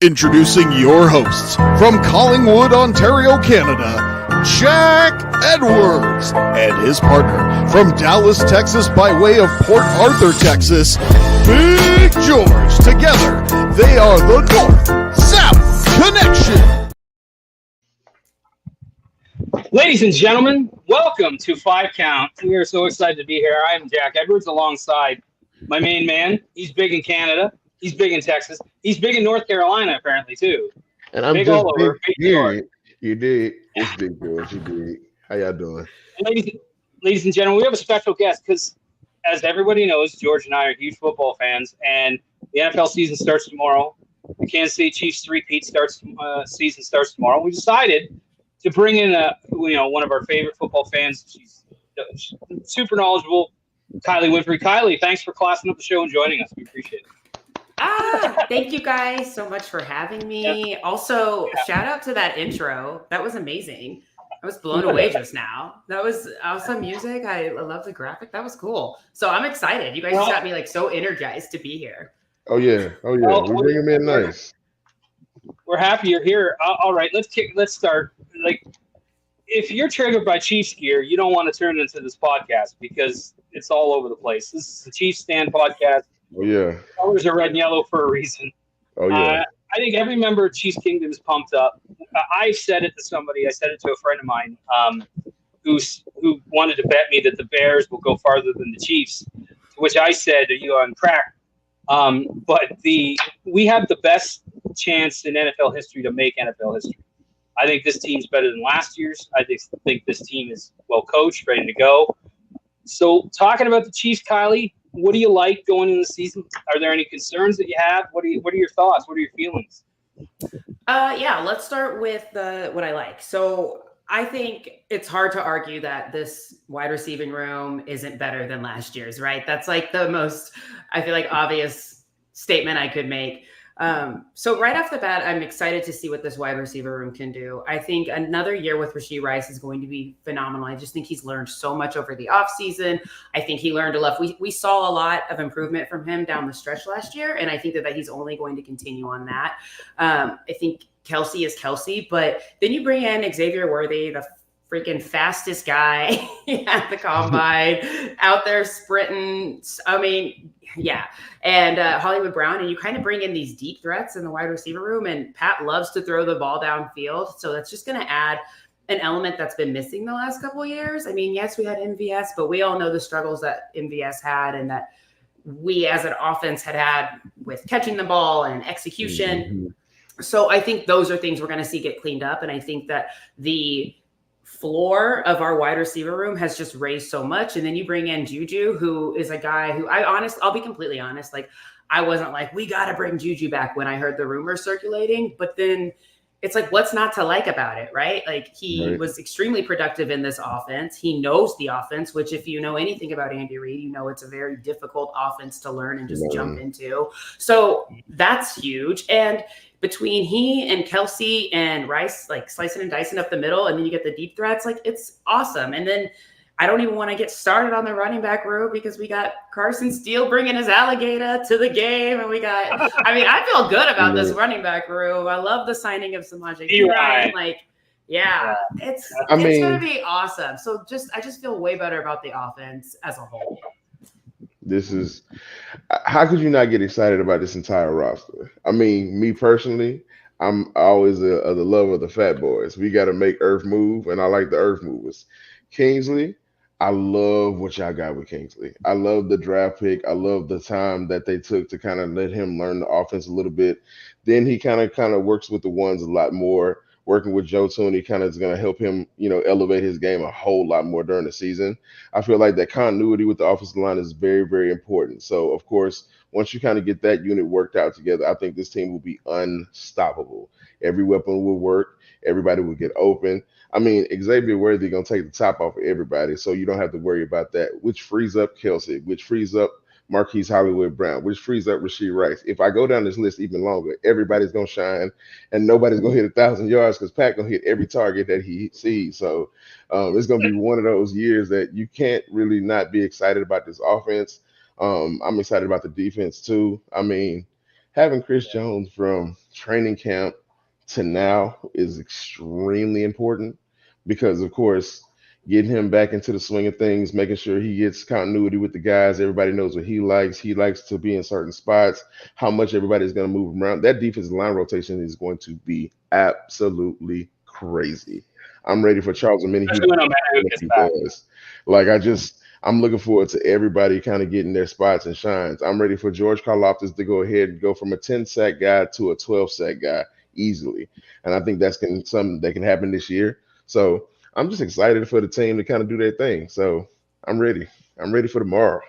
Introducing your hosts from Collingwood, Ontario, Canada, Jack Edwards, and his partner from Dallas, Texas, by way of Port Arthur, Texas, Big George. Together, they are the North-South Connection. Ladies and gentlemen, welcome to 5 Count. We are so excited to be here. I am Jack Edwards alongside my main man. He's big in Canada. He's big in Texas. He's big in North Carolina, apparently, too. And I'm big just all over. big here. You did. It's Big George. You did. How y'all doing? And ladies and gentlemen, we have a special guest because, as everybody knows, George and I are huge football fans, and the NFL season starts tomorrow. The Kansas City Chiefs three-peat season starts tomorrow. We decided to bring in one of our favorite football fans. She's super knowledgeable, Kylie Winfrey. Kylie, thanks for classing up the show and joining us. We appreciate it. Thank you guys so much for having me. Also, shout out to that intro. That was amazing. I was blown away just now. That was awesome music. I love the graphic. That was cool. So I'm excited. You guys just got me like so energized to be here. Oh yeah. We bring him in nice. We're happy you're here. All right, let's start. Like, if you're triggered by Chiefs gear, you don't want to turn into this podcast because it's all over the place. This is the Chiefs Stand podcast. Oh yeah. Colors are red and yellow for a reason. Oh yeah. I think every member of Chiefs Kingdom is pumped up. I said it to somebody. I said it to a friend of mine who wanted to bet me that the Bears will go farther than the Chiefs. To which I said, "Are you on crack?" But we have the best chance in NFL history to make NFL history. I think this team's better than last year's. I think this team is well coached, ready to go. So, talking about the Chiefs, Kylie, what do you like going into the season? Are there any concerns that you have? What are your thoughts? What are your feelings? Let's start with what I like. So I think it's hard to argue that this wide receiving room isn't better than last year's, right? That's like the most, I feel like, obvious statement I could make. So right off the bat, I'm excited to see what this wide receiver room can do. I think another year with Rashee Rice is going to be phenomenal. I just think he's learned so much over the offseason. I think he learned a lot. We saw a lot of improvement from him down the stretch last year, and I think that he's only going to continue on that. I think Kelsey is Kelsey, but then you bring in Xavier Worthy, the freaking fastest guy at the combine, out there sprinting. I mean, yeah. And Hollywood Brown, and you kind of bring in these deep threats in the wide receiver room, and Pat loves to throw the ball downfield. So that's just going to add an element that's been missing the last couple of years. I mean, yes, we had MVS, but we all know the struggles that MVS had and that we as an offense had with catching the ball and execution. Mm-hmm. So I think those are things we're going to see get cleaned up. And I think that the floor of our wide receiver room has just raised so much. And then you bring in Juju, who is a guy who I'll be completely honest. Like, I wasn't like, we got to bring Juju back when I heard the rumors circulating, but then it's like, what's not to like about it, right? Like, he was extremely productive in this offense. He knows the offense, which if you know anything about Andy Reid, you know it's a very difficult offense to learn and just jump into. So that's huge. And between he and Kelsey and Rice, like slicing and dicing up the middle, and then you get the deep threats, like, it's awesome. And then I don't even want to get started on the running back room because we got Carson Steele bringing his alligator to the game. And I feel good about this running back room. I love the signing of Samaje Perine. Like, it's going to be awesome. So I just feel way better about the offense as a whole. How could you not get excited about this entire roster? I mean, me personally, I'm always the love of the fat boys. We got to make Earth move, and I like the Earth movers. Kingsley, I love what y'all got with Kingsley. I love the draft pick. I love the time that they took to kind of let him learn the offense a little bit. Then he kind of works with the ones a lot more. Working with Joe Tooney kind of is going to help him, elevate his game a whole lot more during the season. I feel like that continuity with the offensive line is very, very important. So, of course, once you kind of get that unit worked out together, I think this team will be unstoppable. Every weapon will work. Everybody will get open. I mean, Xavier Worthy going to take the top off of everybody, so you don't have to worry about that, which frees up Kelsey, which frees up Marquise Hollywood Brown, which frees up Rashee Rice. If I go down this list even longer, everybody's going to shine, and nobody's going to hit 1,000 yards because Pat going to hit every target that he sees. So it's going to be one of those years that you can't really not be excited about this offense. I'm excited about the defense too. I mean, having Chris Jones from training camp to now is extremely important because, of course, getting him back into the swing of things, making sure he gets continuity with the guys, everybody knows what he likes. He likes to be in certain spots, how much everybody's going to move him around. That defensive line rotation is going to be absolutely crazy. I'm ready for Charles and Especially when O'Malley gets he back. does. Like I'm looking forward to everybody kind of getting their spots and shines. I'm ready for George Karlaftis to go ahead and go from a 10 sack guy to a 12 sack guy easily. And I think something that can happen this year. So I'm just excited for the team to kind of do their thing. So I'm ready. I'm ready for tomorrow.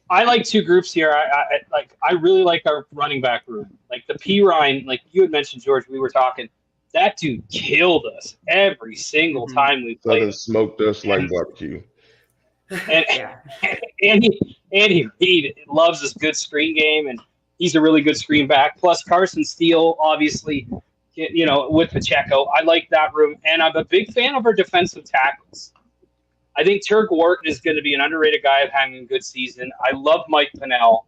I like two groups here. I really like our running back room. Like the P Ryan, like you had mentioned, George, we were talking. That dude killed us every single time we played. Southern smoked us like barbecue. And Andy Reid loves this good screen game, and he's a really good screen back. Plus Carson Steele, obviously, with Pacheco. I like that room, and I'm a big fan of our defensive tackles. I think Turk Wharton is going to be an underrated guy having a good season. I love Mike Pennell.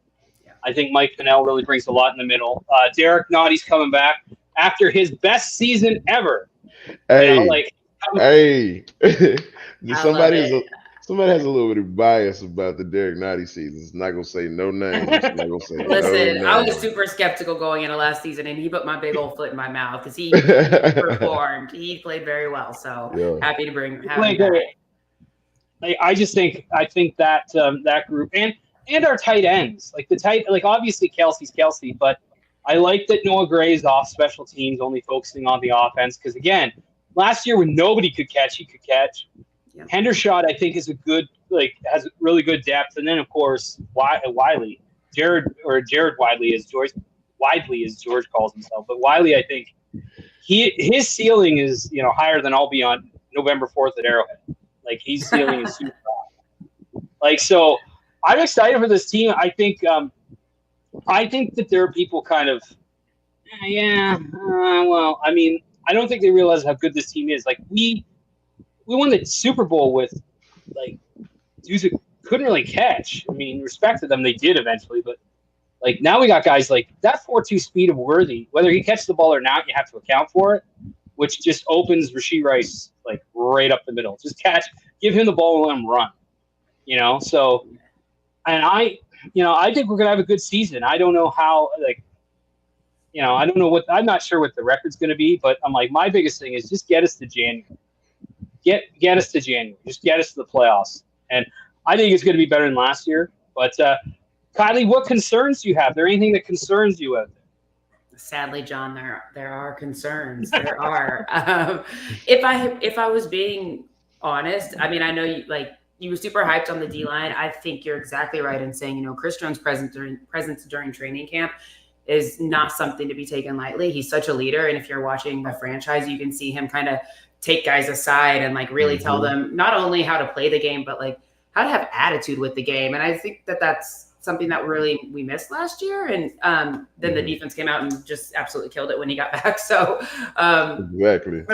I think Mike Pennell really brings a lot in the middle. Derek Notty's coming back after his best season ever. Hey, somebody has a little bit of bias about the Derek Notty season. It's not gonna say no names. Listen, I was super skeptical going into last season, and he put my big old foot in my mouth because he performed. He played very well. So happy to bring him back. I think that that group and our tight ends, obviously Kelsey's Kelsey, but I like that Noah Gray is off special teams, only focusing on the offense. Because again, last year when nobody could catch, he could catch. Yeah. Hendershot, I think, is has really good depth, and then of course Wiley, Jared Wiley as George calls himself, but Wiley, I think his ceiling is higher than I'll be on November 4th at Arrowhead. Like his ceiling is super high. So I'm excited for this team. I think that there are people kind of, well, I mean, I don't think they realize how good this team is. Like we won the Super Bowl with dudes who couldn't really catch. I mean, respect to them, they did eventually, but now we got guys like that 4.2 speed of Worthy. Whether he catches the ball or not, you have to account for it, which just opens Rashee Rice right up the middle. Just give him the ball and let him run. So, and I think we're gonna have a good season. I don't know how, I don't know I'm not sure what the record's gonna be, but I'm my biggest thing is just get us to January. Get us to January. Just get us to the playoffs. And I think it's gonna be better than last year. But Kylie, what concerns do you have? Is there anything that concerns you out there? Sadly, John, there are concerns. There are. If I was being honest, I mean, I know you were super hyped on the D line. I think you're exactly right in saying, Chris Jones' presence during training camp is not something to be taken lightly. He's such a leader, and if you're watching the franchise, you can see him kind of take guys aside and really tell them not only how to play the game, but how to have attitude with the game. And I think that that's something that really we missed last year. And then the defense came out and just absolutely killed it when he got back. So exactly.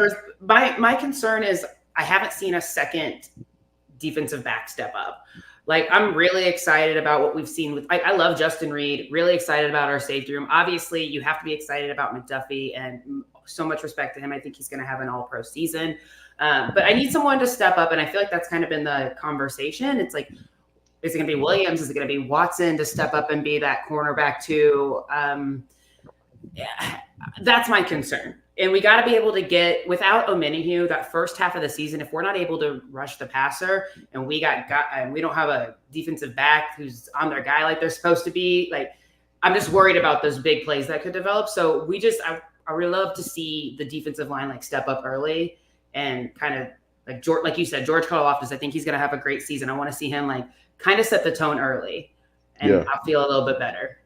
My concern is I haven't seen a second defensive back step up. I'm really excited about what we've seen with, I love Justin Reed, really excited about our safety room. Obviously you have to be excited about McDuffie, and so much respect to him. I think he's going to have an all-pro season. But I need someone to step up. And I feel like that's kind of been the conversation. It's is it going to be Williams? Is it going to be Watson to step up and be that cornerback too? That's my concern. And we got to be able to get, without Omenihu, that first half of the season, if we're not able to rush the passer and we don't have a defensive back who's on their guy like they're supposed to be, I'm just worried about those big plays that could develop. So I really love to see the defensive line step up early and kind of like you said, George Karlaftis, I think he's going to have a great season. I want to see him kind of set the tone early, and I'll feel a little bit better.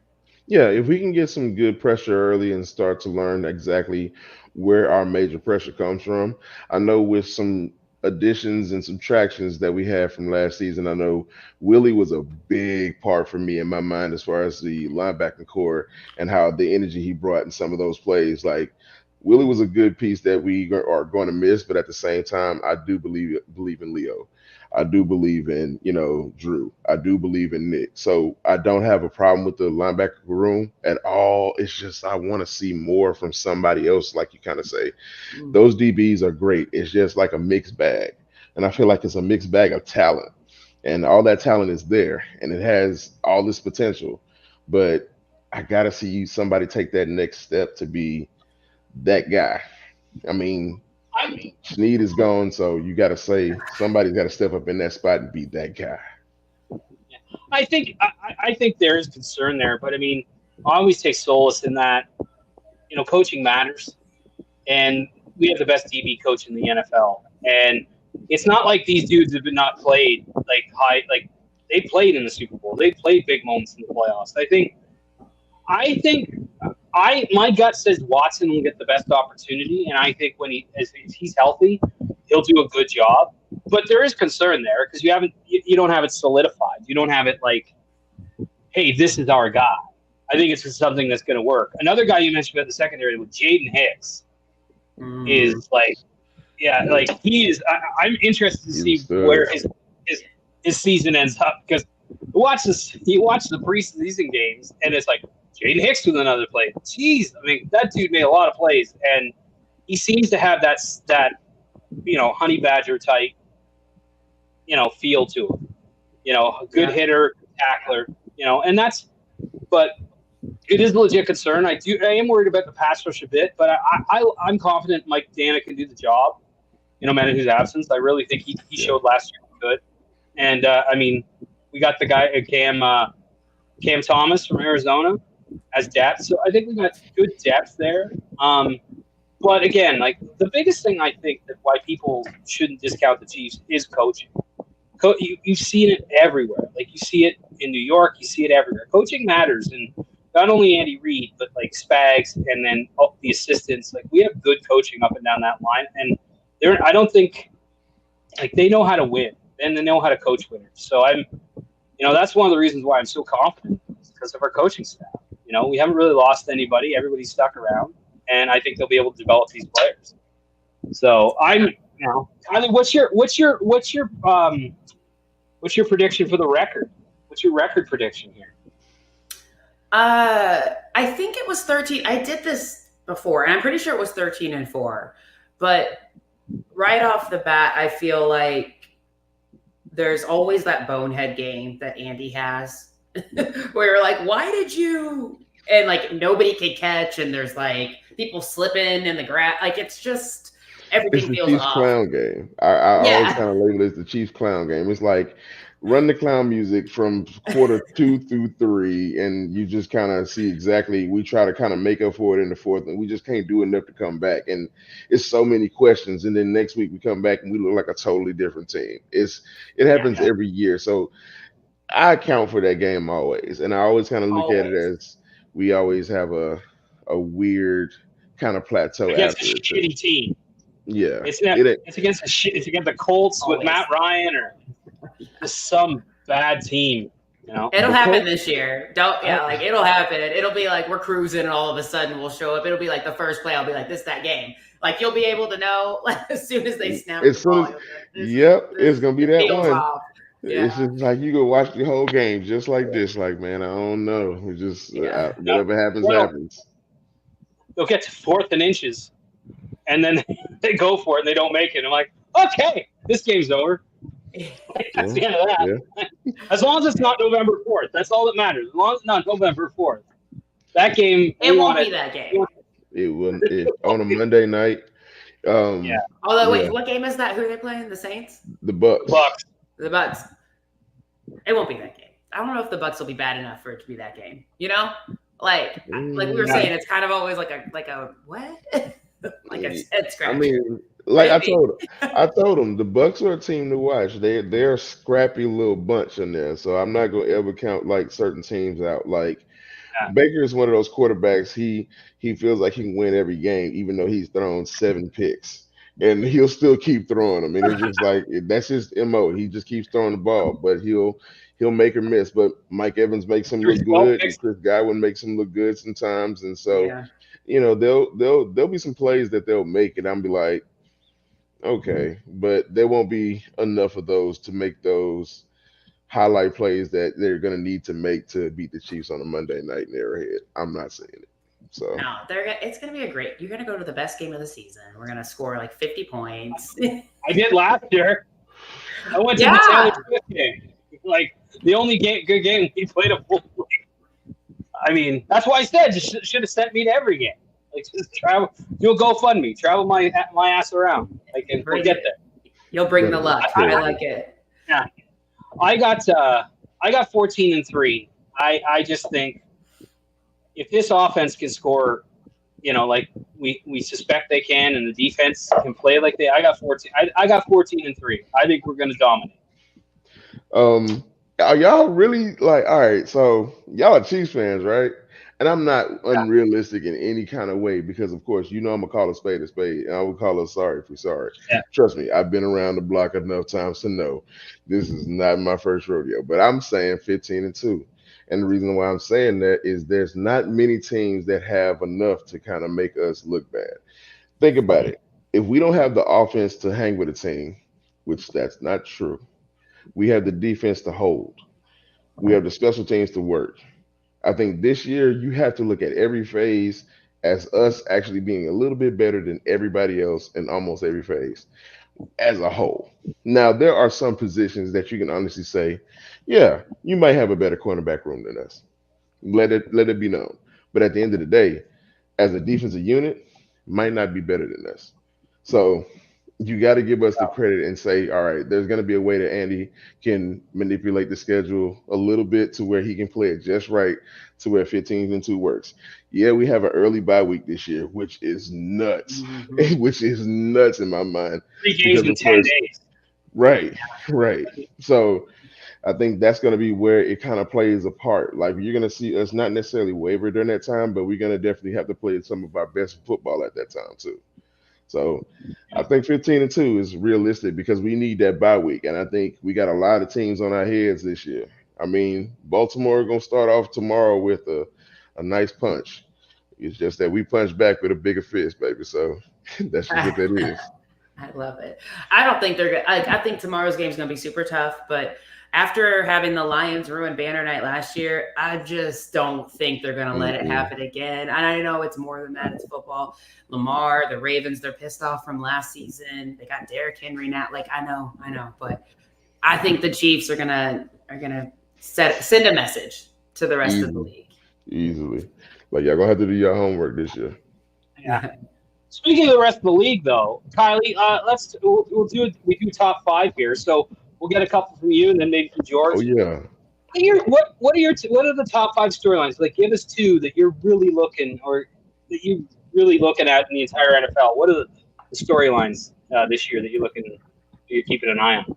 Yeah, if we can get some good pressure early and start to learn exactly where our major pressure comes from. I know with some additions and subtractions that we had from last season, I know Willie was a big part for me in my mind as far as the linebacking core and how the energy he brought in some of those plays. Willie was a good piece that we are going to miss, but at the same time, I do believe in Leo. I do believe in, Drew. I do believe in Nick. So I don't have a problem with the linebacker room at all. It's just I want to see more from somebody else, like you kind of say. Mm. Those DBs are great. It's just like a mixed bag. And I feel like it's a mixed bag of talent. And all that talent is there and it has all this potential. But I gotta see somebody take that next step to be that guy. I mean, I Snead is gone, so you got to say somebody's got to step up in that spot and be that guy. I think there is concern there, but I mean, I always take solace in that coaching matters, and we have the best DB coach in the NFL, and it's not like these dudes have been not played like they played in the Super Bowl, they played big moments in the playoffs. I think my gut says Watson will get the best opportunity, and I think when if he's healthy, he'll do a good job. But there is concern there because you don't have it solidified. You don't have it like, hey, this is our guy. I think it's something that's going to work. Another guy you mentioned about the secondary with Jaden Hicks is he is. I'm interested to see where his season ends up because you watch the preseason games and it's like Jaden Hicks with another play. Jeez, I mean that dude made a lot of plays and he seems to have that honey badger type feel to him. A good hitter, tackler. But it is a legit concern. I am worried about the pass rush a bit, but I'm confident Mike Dana can do the job. Man in whose absence, I really think he showed last year he could. And I mean, we got the guy Cam Thomas from Arizona as depth, so I think we got good depth there. But again, like the biggest thing I think that why people shouldn't discount the Chiefs is coaching. You've seen it everywhere. Like you see it in New York, you see it everywhere. Coaching matters, and not only Andy Reid, but like Spags, and then the assistants. Like we have good coaching up and down that line, and I don't think like they know how to win and they know how to coach winners. So that's one of the reasons why I'm so confident because of our coaching staff. We haven't really lost anybody. Everybody's stuck around, and I think they'll be able to develop these players. So Kylie, what's your prediction for the record? What's your record prediction here? I think it was 13. I did this before, and I'm pretty sure it was 13-4. But right off the bat, I feel like there's always that bonehead game that Andy has where you're like, why did you? And like nobody can catch, and there's like people slipping in the grass. Like it's just everything feels Chiefs off. Clown game. I always kind of label it as the Chiefs clown game. It's like run the clown music from quarter 2 through 3, and you just kind of see exactly. We try to kind of make up for it in the fourth, and we just can't do enough to come back. And it's so many questions, and then next week we come back and we look like a totally different team. It happens every year, so I account for that game always, and I always kind of look at it as we always have a weird kind of plateau against after a shitty team. Yeah, it's against the Colts with Matt Ryan or just some bad team. It'll happen this year. It'll happen. It'll be like we're cruising, and all of a sudden we'll show up. It'll be like the first play. I'll be like, "This that game." Like you'll be able to know as soon as they snap the ball. It's gonna be that one. Off. Yeah. It's just like you go watch the whole game just like this. Like, man, I don't know. It's just whatever happens. They'll get to 4th and inches, and then they go for it and they don't make it. I'm like, okay, this game's over. That's the end of that. Yeah. As long as it's not November 4th, that's all that matters. As long as it's not November 4th, that game. It won't be that game. It wouldn't on a Monday night. Although, wait, what game is that? Who are they playing? The Saints? The Bucks. The Bucks. It won't be that game. I don't know if the Bucks will be bad enough for it to be that game. Like we were saying, it's kind of always like a what? Like a head scratch. I mean, like I told them the Bucks are a team to watch. They're a scrappy little bunch in there. So I'm not gonna ever count like certain teams out. Like Baker is one of those quarterbacks. He feels like he can win every game, even though he's thrown 7 picks. And he'll still keep throwing them. And it's just like that's his MO. He just keeps throwing the ball, but he'll make or miss. But Mike Evans makes him look good, and Chris Godwin makes him look good sometimes. And so, there'll be some plays that they'll make, and I'll be like, Okay, but there won't be enough of those to make those highlight plays that they're going to need to make to beat the Chiefs on a Monday night in Arrowhead. I'm not saying it. So No, it's going to be a great. You're going to go to the best game of the season. We're going to score like 50 points. I did last year. I went to the Yeah. Taylor Swift game. Like the only good game we played a full week. I mean, that's why I said you should have sent me to every game. Like just travel, do a GoFundMe, travel my ass around. Like and we'll get there. You'll bring the luck. I like it. Yeah, I got 14-3. I just think if this offense can score, like we suspect they can, and the defense can play like I got 14. I got 14-3. I think we're going to dominate. Are y'all really like? All right, so y'all are Chiefs fans, right? And I'm not unrealistic in any kind of way because, of course, I'm gonna call a spade, and I would call us sorry if we're sorry. Yeah. Trust me, I've been around the block enough times to know this is not my first rodeo. But I'm saying 15-2, and the reason why I'm saying that is there's not many teams that have enough to kind of make us look bad. Think about it. If we don't have the offense to hang with a team, which that's not true, we have the defense to hold. We have the special teams to work. I think this year you have to look at every phase as us actually being a little bit better than everybody else in almost every phase as a whole. Now, there are some positions that you can honestly say, yeah, you might have a better cornerback room than us. Let it be known. But at the end of the day, as a defensive unit, might not be better than us. So you got to give us the credit and say, all right, there's going to be a way that Andy can manipulate the schedule a little bit to where he can play it just right to where 15-2 works. Yeah, we have an early bye week this year, which is nuts, which is nuts in my mind. 3 games in 10 days. Right. So I think that's going to be where it kind of plays a part. Like you're going to see us not necessarily waver during that time, but we're going to definitely have to play some of our best football at that time too. So I think 15-2 is realistic because we need that bye week. And I think we got a lot of teams on our heads this year. I mean, Baltimore going to start off tomorrow with a nice punch. It's just that we punch back with a bigger fist, baby. So that's just what that is. I love it. I don't think they're good. I think tomorrow's game is going to be super tough, but after having the Lions ruin Banner Night last year, I just don't think they're going to let it happen again. And I know it's more than that. It's football. Lamar, the Ravens, they're pissed off from last season. They got Derrick Henry now. Like, I know. But I think the Chiefs are gonna send a message to the rest of the league. Easily. Like, y'all going to have to do your homework this year. Yeah. Speaking of the rest of the league, though, Kylie, we do top 5 here. So we'll get a couple from you, and then maybe from George. Oh yeah. What are the top 5 storylines? Like, give us 2 that you're really looking, or that you really looking at in the entire NFL. What are the storylines this year that you're keeping an eye on?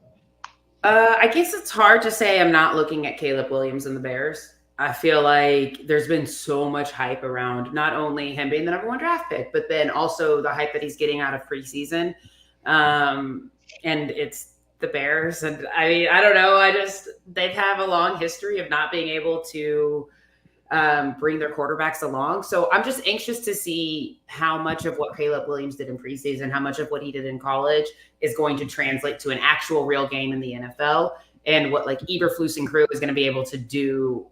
I guess it's hard to say I'm not looking at Caleb Williams and the Bears. I feel like there's been so much hype around not only him being the number 1 draft pick, but then also the hype that he's getting out of preseason. And it's the Bears. And I mean, I don't know. They've have a long history of not being able to bring their quarterbacks along. So I'm just anxious to see how much of what Caleb Williams did in preseason, how much of what he did in college is going to translate to an actual real game in the NFL, and what like Eberflus and crew is going to be able to do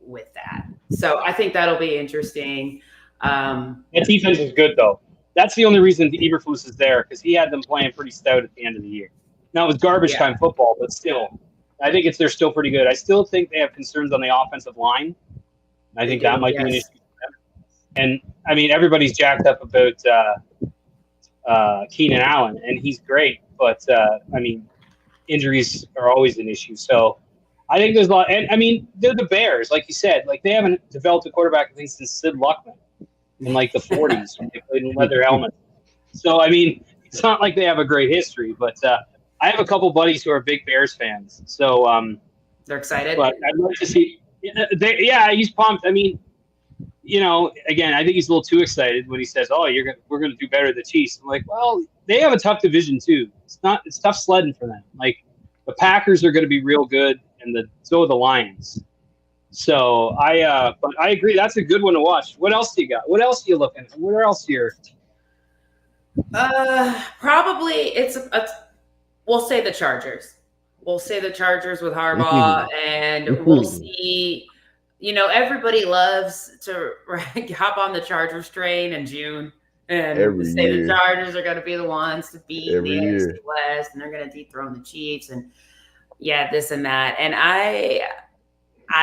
with that. So I think that'll be interesting. That defense is good, though. That's the only reason Eberflus is there, because he had them playing pretty stout at the end of the year. Now it was garbage time football, but still, I think they're still pretty good. I still think they have concerns on the offensive line. I think that might be an issue for them. And I mean, everybody's jacked up about Keenan Allen, and he's great, but I mean, injuries are always an issue. So I think there's a lot. And I mean, they're the Bears, like you said. Like, they haven't developed a quarterback, I think, since Sid Luckman in like the 40s when they played in leather helmets. So I mean, it's not like they have a great history. But I have a couple buddies who are big Bears fans, so they're excited. But I'd like to see. Yeah, he's pumped. I mean, again, I think he's a little too excited when he says, "Oh, we're gonna do better than the Chiefs." I'm like, well, they have a tough division too. It's tough sledding for them. Like, the Packers are going to be real good, and so are the Lions. So but I agree, that's a good one to watch. What else do you got? What else are you looking at? Where else here? Probably we'll say the Chargers. We'll say the Chargers with Harbaugh, and we'll see. Everybody loves to hop on the Chargers train in June and Every say the year, Chargers are going to be the ones to beat the every AFC year. West, and they're going to dethrone the Chiefs, and this and that. And I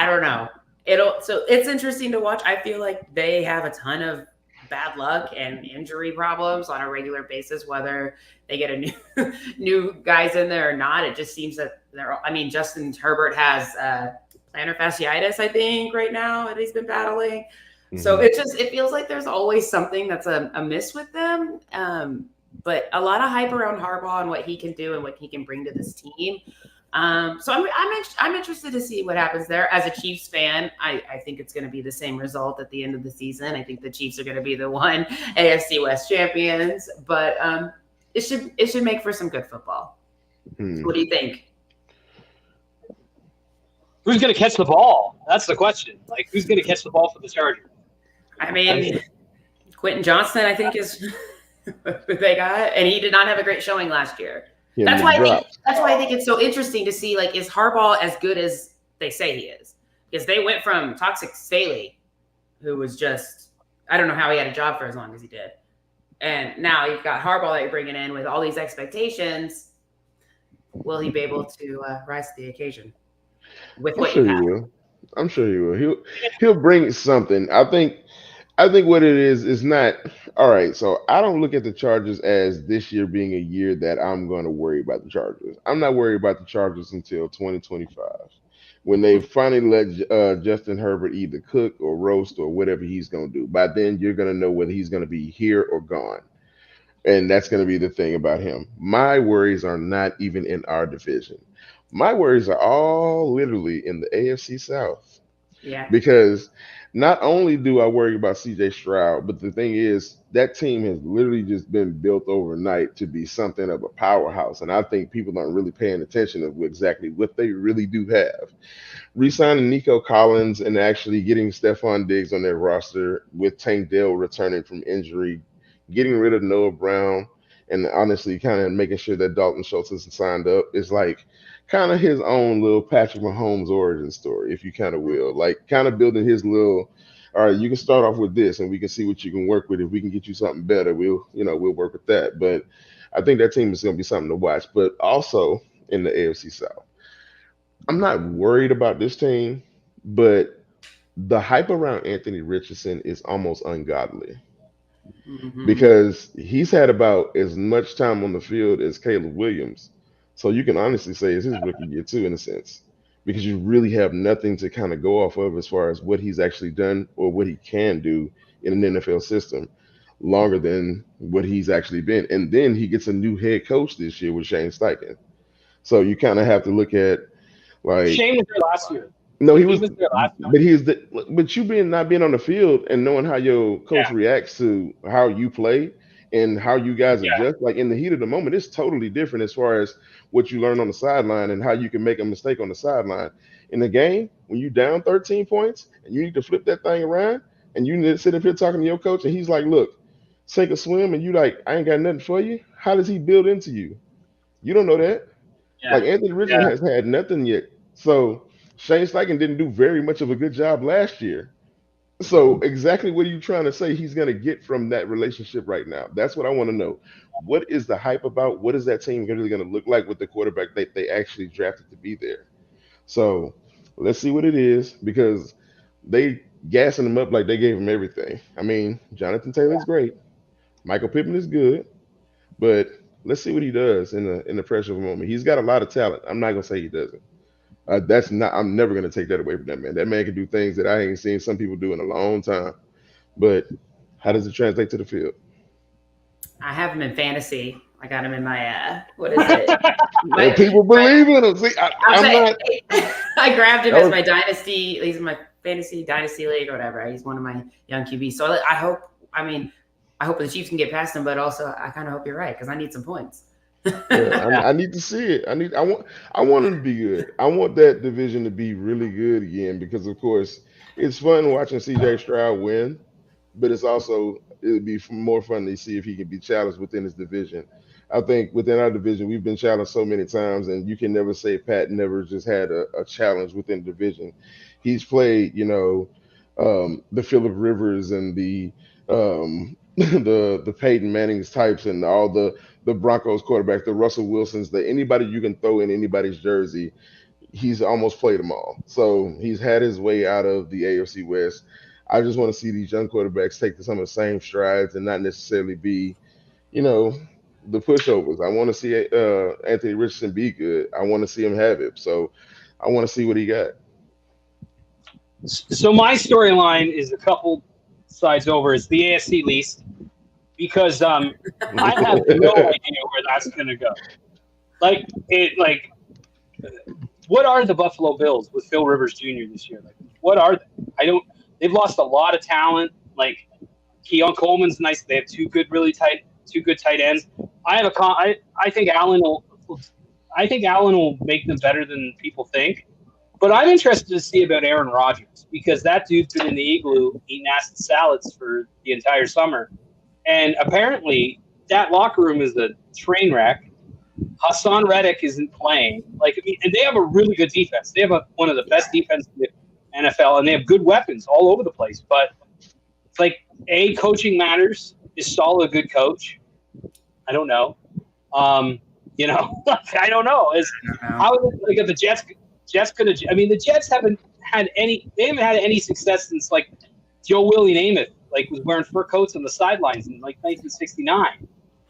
don't know. So it's interesting to watch. I feel like they have a ton of bad luck and injury problems on a regular basis, whether they get a new guys in there or not. It just seems that Justin Herbert has plantar fasciitis, I think, right now that he's been battling. So it feels like there's always something that's a miss with them. But a lot of hype around Harbaugh and what he can do and what he can bring to this team. So I'm interested to see what happens there. As a Chiefs fan, I think it's going to be the same result at the end of the season. I think the Chiefs are going to be the one AFC West champions, but it should make for some good football. What do you think? Who's going to catch the ball? That's the question. Like, who's going to catch the ball for the Chargers? I mean, Quentin Johnston, I think, is who they got, and he did not have a great showing last year. That's why I think it's so interesting to see, like, is Harbaugh as good as they say he is? Because they went from Toxic Staley, who was just, I don't know how he had a job for as long as he did. And now you've got Harbaugh that you're bringing in with all these expectations. Will he be able to rise to the occasion with what you have? I'm sure he will. He'll bring something. I think what it is not all right. So I don't look at the Chargers as this year being a year that I'm going to worry about the Chargers. I'm not worried about the Chargers until 2025, when they finally let Justin Herbert either cook or roast or whatever he's going to do. By then, you're going to know whether he's going to be here or gone, and that's going to be the thing about him. My worries are not even in our division. My worries are all literally in the AFC South. Yeah. Because not only do I worry about CJ Stroud, but the thing is that team has literally just been built overnight to be something of a powerhouse. And I think people aren't really paying attention to exactly what they really do have. Resigning Nico Collins and actually getting Stephon Diggs on their roster with Tank Dell returning from injury, getting rid of Noah Brown, and honestly kind of making sure that Dalton Schultz isn't signed up is like kind of his own little Patrick Mahomes origin story, if you kind of will. Like kind of building his little, all right, you can start off with this and we can see what you can work with. If we can get you something better, we'll work with that. But I think that team is going to be something to watch. But also in the AFC South, I'm not worried about this team, but the hype around Anthony Richardson is almost ungodly because he's had about as much time on the field as Caleb Williams. So you can honestly say it's his rookie year too, in a sense, because you really have nothing to kind of go off of as far as what he's actually done or what he can do in an NFL system longer than what he's actually been. And then he gets a new head coach this year with Shane Steichen. So you kind of have to look at like Shane was there last year. No, he was there last year. but you not being on the field and knowing how your coach reacts to how you play and how you guys adjust, like in the heat of the moment, it's totally different as far as what you learn on the sideline and how you can make a mistake on the sideline. In the game, when you down 13 points and you need to flip that thing around and you need to sit up here talking to your coach and he's like, look, take a swim, and you like, I ain't got nothing for you. How does he build into you? You don't know that. Like Anthony Richardson has had nothing yet. So Shane Steichen didn't do very much of a good job last year. So exactly what are you trying to say he's going to get from that relationship right now? That's what I want to know. What is the hype about? What is that team really going to look like with the quarterback they actually drafted to be there? So let's see what it is, because they gassing him up like they gave him everything. I mean, Jonathan Taylor's great. Michael Pittman is good, but let's see what he does in the pressure of a moment. He's got a lot of talent. I'm not gonna say he doesn't. That's not. I'm never gonna take that away from that man. That man can do things that I ain't seen some people do in a long time. But how does it translate to the field? I have him in fantasy. I got him in my what is it? People believe in him. See, I'm not. I grabbed him as my dynasty. He's in my fantasy dynasty league or whatever. He's one of my young QBs. So I hope. I hope the Chiefs can get past him, but also I kind of hope you're right because I need some points. I need to see it. I want him to be good. I want that division to be really good again because, of course, it's fun watching CJ Stroud win, but it's also it'd be more fun to see if he can be challenged within his division. I think within our division, we've been challenged so many times, and you can never say Pat never just had a challenge within the division. He's played, the Phillip Rivers and the the Peyton Manning's types and all the Broncos quarterbacks, the Russell Wilsons, the anybody you can throw in anybody's jersey. He's almost played them all. So he's had his way out of the AFC West. I just want to see these young quarterbacks take some of the same strides and not necessarily be, you know, the pushovers. I want to see Anthony Richardson be good. I want to see him have it. So I want to see what he got. So my storyline is a couple sides over. It's the AFC least because I have no idea where that's going to go. What are the Buffalo Bills with Phil Rivers Jr. this year? Like, what are they? They've lost a lot of talent. Like, Keon Coleman's nice. They have two good tight ends. I think Allen will make them better than people think. But I'm interested to see about Aaron Rodgers because that dude's been in the igloo eating acid salads for the entire summer. And apparently that locker room is a train wreck. Hassan Reddick isn't playing. And they have a really good defense. They have one of the best defenses in the NFL, and they have good weapons all over the place. But it's like, coaching matters. Is Saul a good coach? I don't know. I don't know. If the Jets could have. I mean, the Jets haven't had any success since Joe Willie Namath was wearing fur coats on the sidelines in 1969.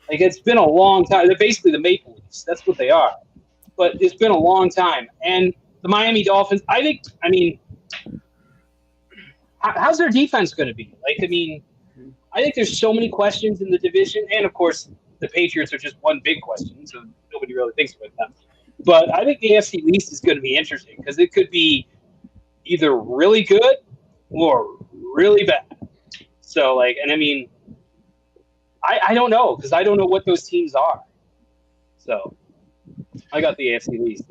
It's been a long time. They're basically the Maple Leafs. That's what they are. But it's been a long time. And the Miami Dolphins, how's their defense going to be? I think there's so many questions in the division. And, of course, the Patriots are just one big question, so nobody really thinks about them. But I think the AFC least is going to be interesting because it could be either really good or really bad. So, I don't know because I don't know what those teams are. So I got the AFC least.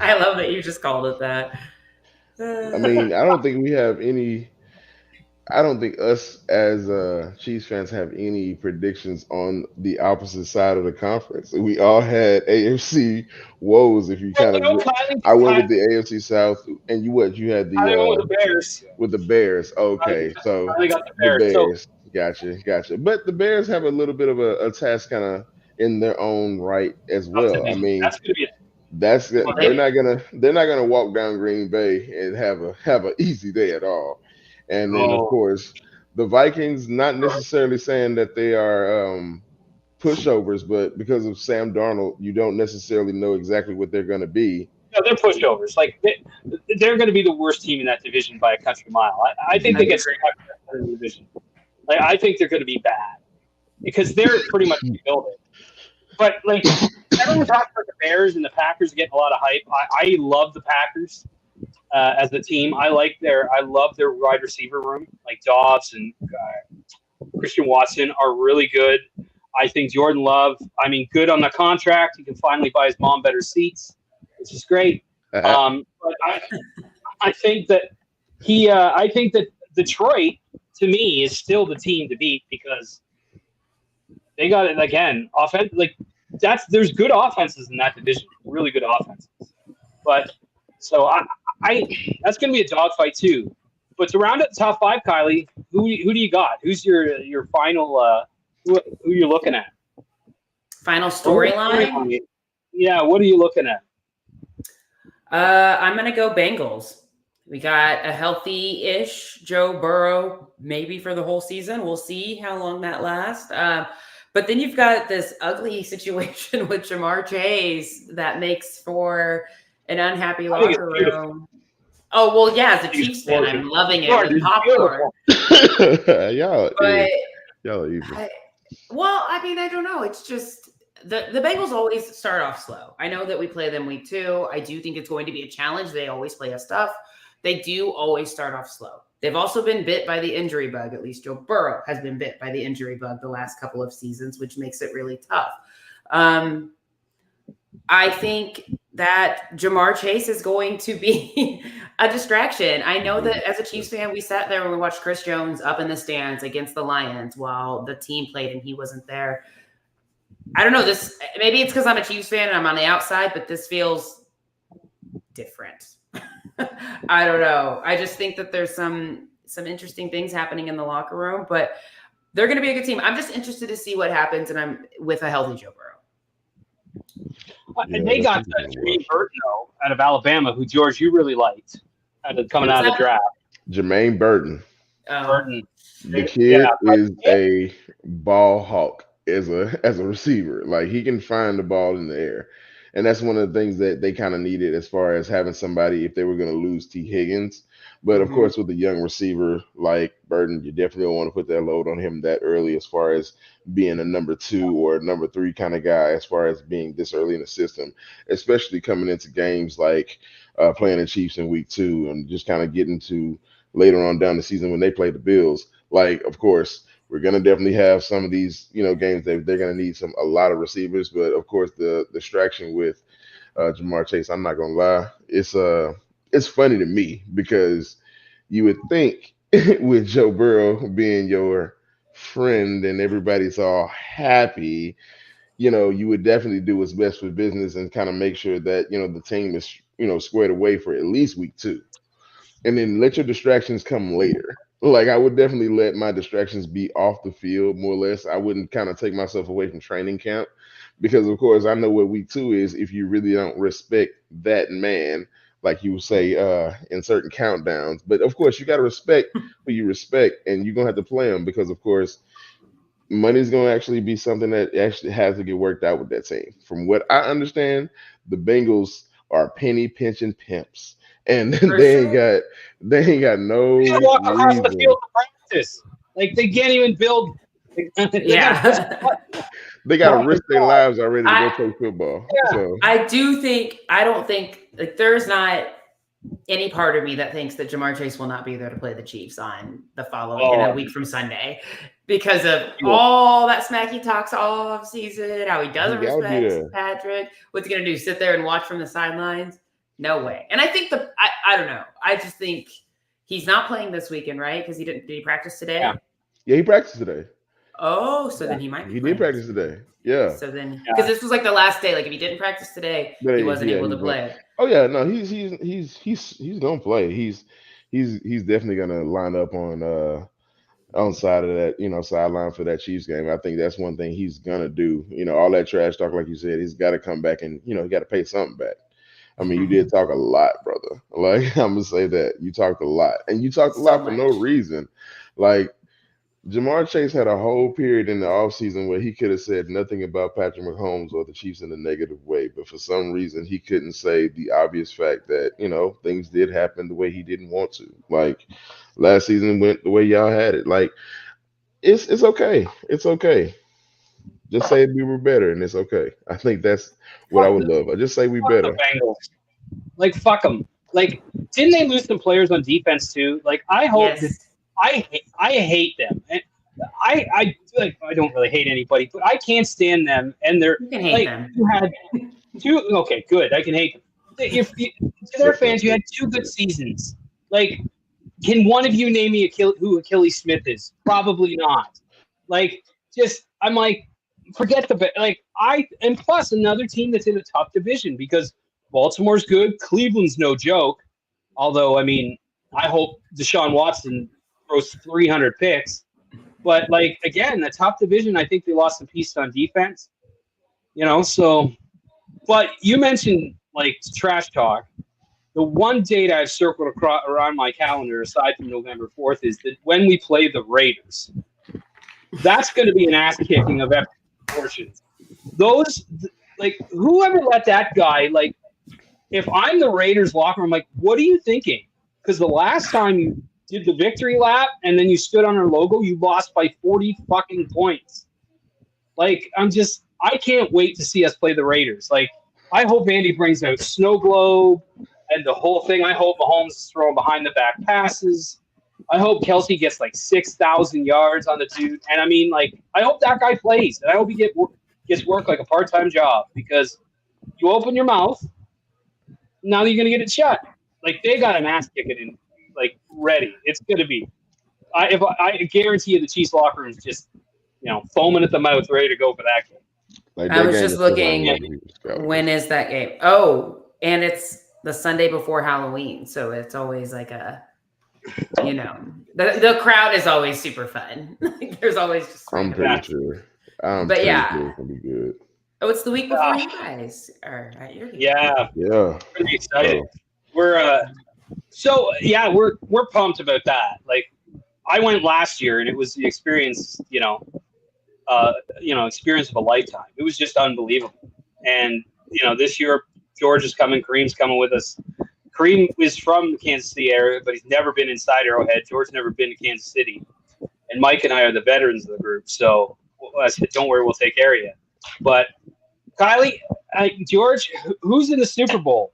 I love that you just called it that. I don't think we have any. I don't think us as Chiefs fans have any predictions on the opposite side of the conference. We all had AFC woes. If you kind of, I went with the AFC South, and you had the I went with the Bears. With the Bears, okay, so I got the Bears. Gotcha. But the Bears have a little bit of a task kind of in their own right as well. That's gonna be they're not gonna walk down Green Bay and have an easy day at all. And then, of course, the Vikings, not necessarily saying that they are pushovers, but because of Sam Darnold, you don't necessarily know exactly what they're going to be. No, they're pushovers. They're going to be the worst team in that division by a country mile. I think they get straight out of the division. I think they're going to be bad because they're pretty much rebuilding. But, everyone talks about the Bears and the Packers getting a lot of hype. I love the Packers. As a team, I love their wide receiver room. Dobbs and Christian Watson are really good. I think Jordan Love, good on the contract. He can finally buy his mom better seats, which is great. But I think that Detroit, to me, is still the team to beat because they got it again. There's good offenses in that division, really good offenses. But so that's going to be a dogfight too. But to round out the top five, Kylie, who do you got? Who's your final? Who you're looking at? Final storyline? Yeah, what are you looking at? I'm going to go Bengals. We got a healthy-ish Joe Burrow, maybe for the whole season. We'll see how long that lasts. But then you've got this ugly situation with Jamar Chase that makes for an unhappy locker room. Oh, well, yeah, as a Chiefs fan, I'm loving it with popcorn. Y'all are evil. I don't know. It's just the Bengals always start off slow. I know that we play them week 2. I do think it's going to be a challenge. They always play us tough. They do always start off slow. They've also been bit by the injury bug. At least Joe Burrow has been bit by the injury bug the last couple of seasons, which makes it really tough. I think that Jamar Chase is going to be a distraction. I know that as a Chiefs fan, we sat there and we watched Chris Jones up in the stands against the Lions while the team played and he wasn't there. I don't know. Maybe it's because I'm a Chiefs fan and I'm on the outside, but this feels different. I don't know. I just think that there's some interesting things happening in the locker room, but they're going to be a good team. I'm just interested to see what happens, and I'm with a healthy Joe Burrow. And they got Jermaine Burton out of Alabama, who George you really liked, coming out of the draft. Jermaine Burton. Burton. The kid is a ball hawk as a receiver. Like, he can find the ball in the air. And that's one of the things that they kind of needed as far as having somebody if they were going to lose T. Higgins. But, of course, with a young receiver like Burton, you definitely don't want to put that load on him that early as far as being a number 2 or a number 3 kind of guy as far as being this early in the system, especially coming into games like playing the Chiefs in week 2 and just kind of getting to later on down the season when they play the Bills. Like, of course, we're going to definitely have some of these, games that they're going to need a lot of receivers. But, of course, the distraction with Jamar Chase, I'm not going to lie, it's funny to me because you would think with Joe Burrow being your friend and everybody's all happy, you would definitely do what's best for business and kind of make sure that, the team is, squared away for at least week 2. And then let your distractions come later. Like, I would definitely let my distractions be off the field, more or less. I wouldn't kind of take myself away from training camp because, of course, I know what week 2 is if you really don't respect that man, like you would say in certain countdowns. But, of course, you got to respect who you respect, and you're going to have to play them because, of course, money's going to actually be something that actually has to get worked out with that team. From what I understand, the Bengals are penny pinching pimps. And they ain't got no reason. Walk across the field to practice. Like, they can't even build. They got to risk their lives already to go play football. Yeah. So I don't think like there's not any part of me that thinks that Jamar Chase will not be there to play the Chiefs on the following in a week from Sunday because of all that smack he talks all off season, how he doesn't respect Patrick. What's he gonna do? Sit there and watch from the sidelines? No way. And I think I don't know. I just think he's not playing this weekend, right? Because did he practice today? Yeah, he practiced today. Oh, so then he might be. He did practice today. Yeah. So then, because this was like the last day. Like, if he didn't practice today, he wasn't able to play. Oh yeah, no, he's gonna play. He's definitely gonna line up on side of that, sideline for that Chiefs game. I think that's one thing he's gonna do. All that trash talk, like you said, he's got to come back and he got to pay something back. I mean, you did talk a lot, brother. Like, I'm gonna say that you talked a lot, and you talked a lot for no reason. Like, Jamar Chase had a whole period in the offseason where he could have said nothing about Patrick Mahomes or the Chiefs in a negative way, but for some reason he couldn't say the obvious fact that, things did happen the way he didn't want to. Like, last season went the way y'all had it. Like, it's okay. It's okay. Just say we were better, and it's okay. I think that's what I would love. I just say we better. Like, fuck them. Like, didn't they lose some players on defense too? Like, I hope I hate them. And I don't really hate anybody, but I can't stand them. And they're like, you had 2. Okay, good. I can hate them. If to their fans, you had 2 good seasons. Like, can one of you name me who Achilles Smith is? Probably not. Like, I'm like, forget and plus another team that's in a tough division because Baltimore's good, Cleveland's no joke. Although, I mean, I hope Deshaun Watson throws 300 picks. But, like, again, the top division, I think they lost some pieces on defense. So. But you mentioned, like, trash talk. The one date I've circled around my calendar, aside from November 4th, is that when we play the Raiders, that's going to be an ass-kicking of epic proportions. Those, like, whoever let that guy, like, if I'm the Raiders locker room, I'm like, what are you thinking? Because the last time you did the victory lap and then you stood on our logo, you lost by 40 fucking points. Like, I can't wait to see us play the Raiders. Like, I hope Andy brings out snow globe and the whole thing. I hope Mahomes is throwing behind the back passes. I hope Kelsey gets like 6,000 yards on the dude. And I mean, like, I hope that guy plays. And I hope he gets work like a part-time job because You open your mouth. Now you're gonna get it shut. Like they got an ass kicking in, like ready. It's gonna be. I guarantee you, the Chiefs locker room is just foaming at the mouth, ready to go for that game. Like I that was game just is tough on a looking. lot of people's scouts. When is that game? Oh, and it's the Sunday before Halloween, so it's always like a, the crowd is always super fun. There's always just. I'm pretty sure. I'm But pretty yeah. sure it's gonna be good. Oh, it's the week before you guys are at your game. Yeah, Yeah. pretty excited. We're we're pumped about that. Like I went last year and it was the experience, experience of a lifetime. It was just unbelievable. And this year George is coming, Kareem's coming with us. Kareem is from the Kansas City area, but he's never been inside Arrowhead. George's never been to Kansas City. And Mike and I are the veterans of the group. So I said, don't worry, we'll take care of you. But Kylie, George, who's in the Super Bowl?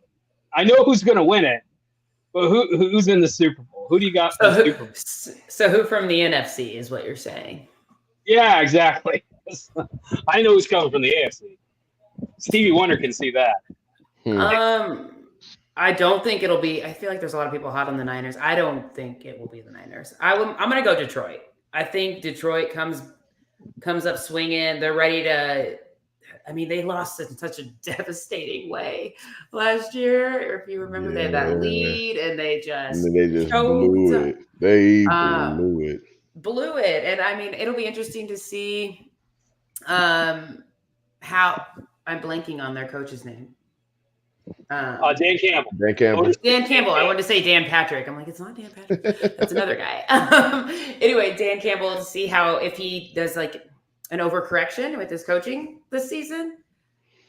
I know who's going to win it, but who's in the Super Bowl? Who do you got for the Super Bowl? So who from the NFC is what you're saying? Yeah, exactly. I know who's coming from the AFC. Stevie Wonder can see that. I don't think it'll be. I feel like there's a lot of people hot on the Niners. I don't think it will be the Niners. I'm going to go Detroit. I think Detroit comes up swinging. They're ready to. I mean, they lost in such a devastating way last year. If you remember, they had that lead and they just blew it. They blew it. Blew it. And I mean, it'll be interesting to see how I'm blanking on their coach's name. Dan Campbell. Dan Campbell. I wanted to say Dan Patrick. I'm like, it's not Dan Patrick. That's another guy. Anyway, Dan Campbell, to see if he does like an overcorrection with his coaching this season.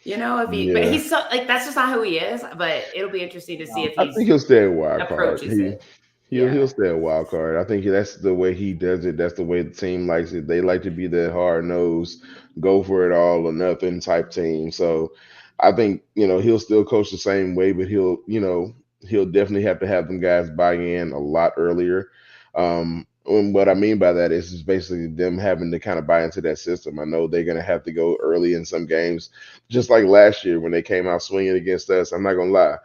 But he's that's just not who he is. But it'll be interesting to see if I think he'll stay a wild card. He'll stay a wild card. I think that's the way he does it. That's the way the team likes it. They like to be the hard nosed, go for it all or nothing type team. So I think he'll still coach the same way, but he'll definitely have to have them guys buy in a lot earlier. And what I mean by that is basically them having to kind of buy into that system. I know they're going to have to go early in some games, just like last year when they came out swinging against us. I'm not going to lie.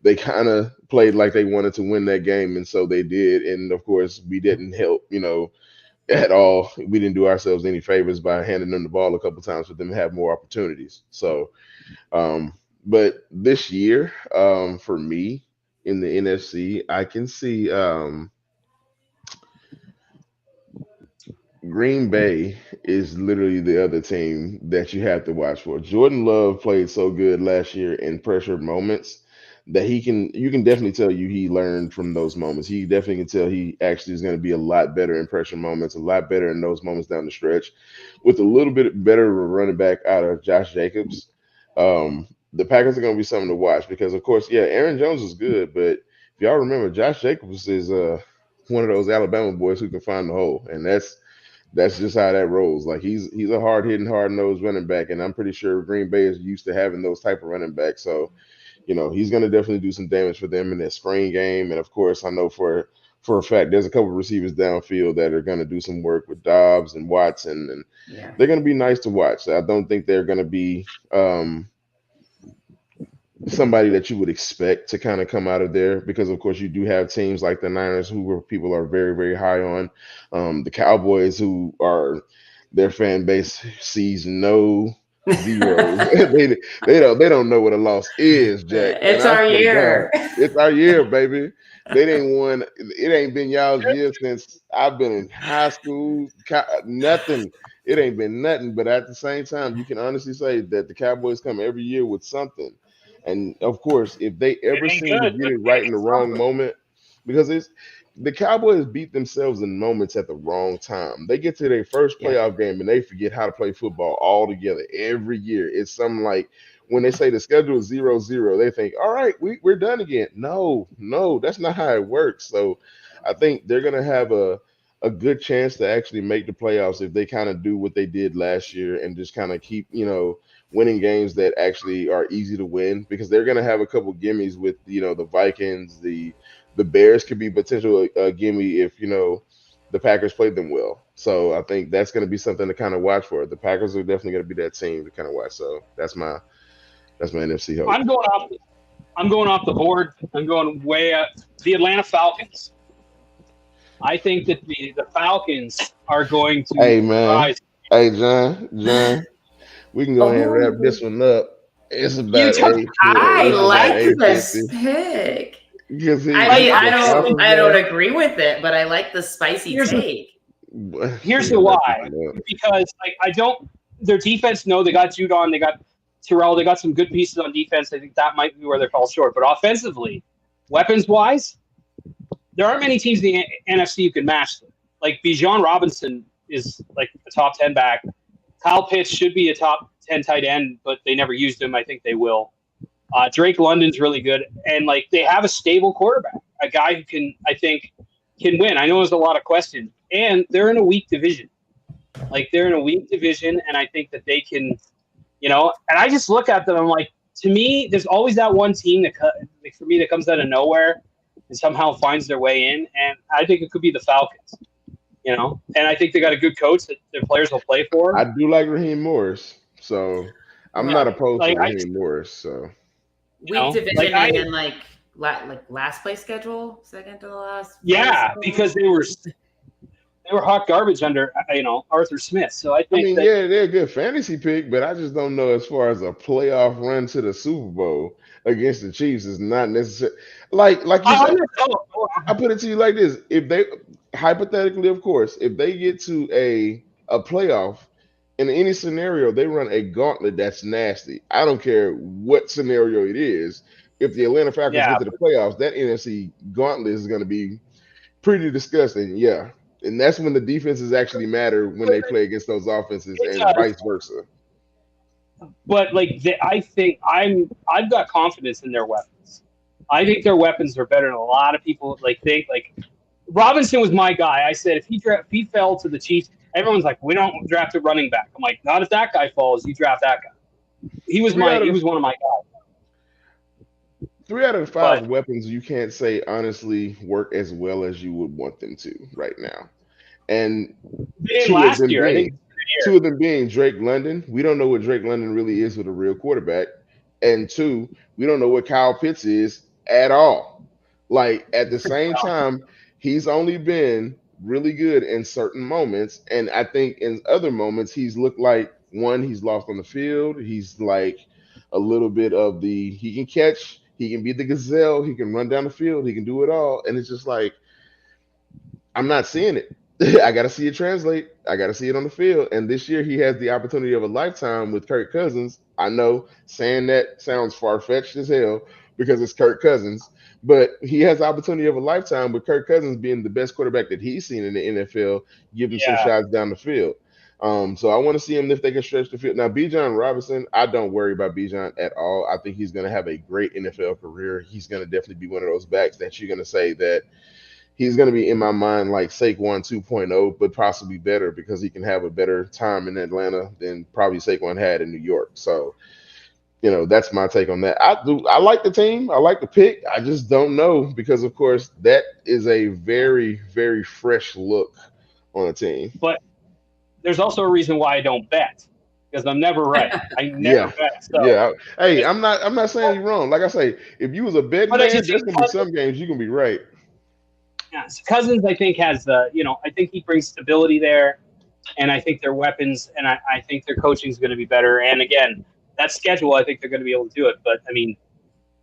They kind of played like they wanted to win that game, and so they did. And, of course, we didn't help, at all. We didn't do ourselves any favors by handing them the ball a couple times for them to have more opportunities. So, but this year, for me in the NFC, I can see Green Bay is literally the other team that you have to watch for. Jordan Love played so good last year in pressure moments that you can definitely tell he learned from those moments. He definitely can tell he actually is going to be a lot better in pressure moments, a lot better in those moments down the stretch. With a little bit better running back out of Josh Jacobs, the Packers are going to be something to watch because, of course, Aaron Jones is good, but if y'all remember, Josh Jacobs is one of those Alabama boys who can find the hole, and that's just how that rolls. Like he's a hard-hitting, hard-nosed running back, and I'm pretty sure Green Bay is used to having those type of running backs. So, he's going to definitely do some damage for them in that spring game. And of course, I know for a fact there's a couple of receivers downfield that are going to do some work with Dobbs and Watson, and they're going to be nice to watch. I don't think they're going to be somebody that you would expect to kind of come out of there because, of course, you do have teams like the Niners who people are very, very high on. The Cowboys, who are their fan base sees no zero. they don't know what a loss is, Jack. It's our year. It's our year, baby. They didn't won. It ain't been y'all's year since I've been in high school. Nothing. It ain't been nothing. But at the same time, you can honestly say that the Cowboys come every year with something. And of course, if they ever seem to get it right in the wrong moment, because the Cowboys beat themselves in moments at the wrong time. They get to their first playoff game and they forget how to play football altogether every year. It's something like when they say the schedule is 0-0, they think, all right, we're done again. No, that's not how it works. So I think they're going to have a good chance to actually make the playoffs if they kind of do what they did last year and just kind of keep, winning games that actually are easy to win, because they're going to have a couple gimmies with, the Vikings, the Bears could be potential gimme if, the Packers played them well. So I think that's going to be something to kind of watch for. The Packers are definitely going to be that team to kind of watch. So that's my That's my NFC hope. I'm going off the board. I'm going way up. The Atlanta Falcons. I think that the Falcons are going to Hey man, rise. hey John, we can go ahead and wrap Oh, this one up. It's You about took 8. I It's about like 8:50. this pick. Because I like mean, the Falcons, I don't man. agree with it, but I like the spicy here's the take. here's Yeah, the wrap why. this one up. Because like I don't their defense. No, they got Judon. They got Terrell. They got some good pieces on defense. I think that might be where they fall short. But offensively, weapons wise, there aren't many teams in the NFC who can match them. Like Bijan Robinson is like a top 10 back. Kyle Pitts should be a top 10 tight end, but they never used him. I think they will. Drake London's really good, and like they have a stable quarterback, a guy who can win. I know there's a lot of questions, and they're in a weak division. Like they're in a weak division, and I think that they can, And I just look at them. I'm like, to me, there's always that one team that for me that comes out of nowhere and somehow finds their way in, and I think it could be the Falcons. And I think they got a good coach that their players will play for. I do like Raheem Morris, so I'm not opposed to Raheem Morris. So weak division and then like last place schedule, second to the last. Yeah, because they were hot garbage under Arthur Smith. So I think they're a good fantasy pick, but I just don't know as far as a playoff run to the Super Bowl against the Chiefs is not necessary. Like you said, I put it to you like this: if they hypothetically, of course, if they get to a playoff in any scenario, they run a gauntlet that's nasty. I don't care what scenario it is. If the Atlanta Falcons get to the playoffs, that NFC gauntlet is going to be pretty disgusting. Yeah. And that's when the defenses actually matter when they play against those offenses and vice versa. But I think I've got confidence in their weapons. I think their weapons are better than a lot of people think. Like Robinson was my guy. I said if he fell to the Chiefs, everyone's like, we don't draft a running back. I'm like, not if that guy falls, you draft that guy. He was one of my guys. 3 out of the 5 weapons you can't say honestly work as well as you would want them to right now. And two of them being Drake London. We don't know what Drake London really is with a real quarterback. And 2, we don't know what Kyle Pitts is at all. Like at the same time, he's only been really good in certain moments. And I think in other moments, he's looked like he's lost on the field. He's like a little bit of he can catch. He can be the gazelle. He can run down the field. He can do it all. And it's just like, I'm not seeing it. I got to see it translate. I got to see it on the field. And this year he has the opportunity of a lifetime with Kirk Cousins. I know saying that sounds far-fetched as hell because it's Kirk Cousins. But he has the opportunity of a lifetime with Kirk Cousins being the best quarterback that he's seen in the NFL, giving some shots down the field. So I want to see him if they can stretch the field. Now, Bijan Robinson, I don't worry about Bijan at all. I think he's going to have a great NFL career. He's going to definitely be one of those backs that you're going to say that he's going to be in my mind like Saquon 2.0, but possibly better because he can have a better time in Atlanta than probably Saquon had in New York. So, that's my take on that. I like the team. I like the pick. I just don't know because, of course, that is a very, very fresh look on a team. But there's also a reason why I don't bet because I'm never right. I never bet. So. Yeah. Hey, I'm not saying you're wrong. Like I say, if you was a betting man, there's going to be some games you can be right. Yeah, so Cousins, I think, has I think he brings stability there, and I think their weapons, and I think their coaching is going to be better. And again, that schedule, I think they're going to be able to do it. But I mean,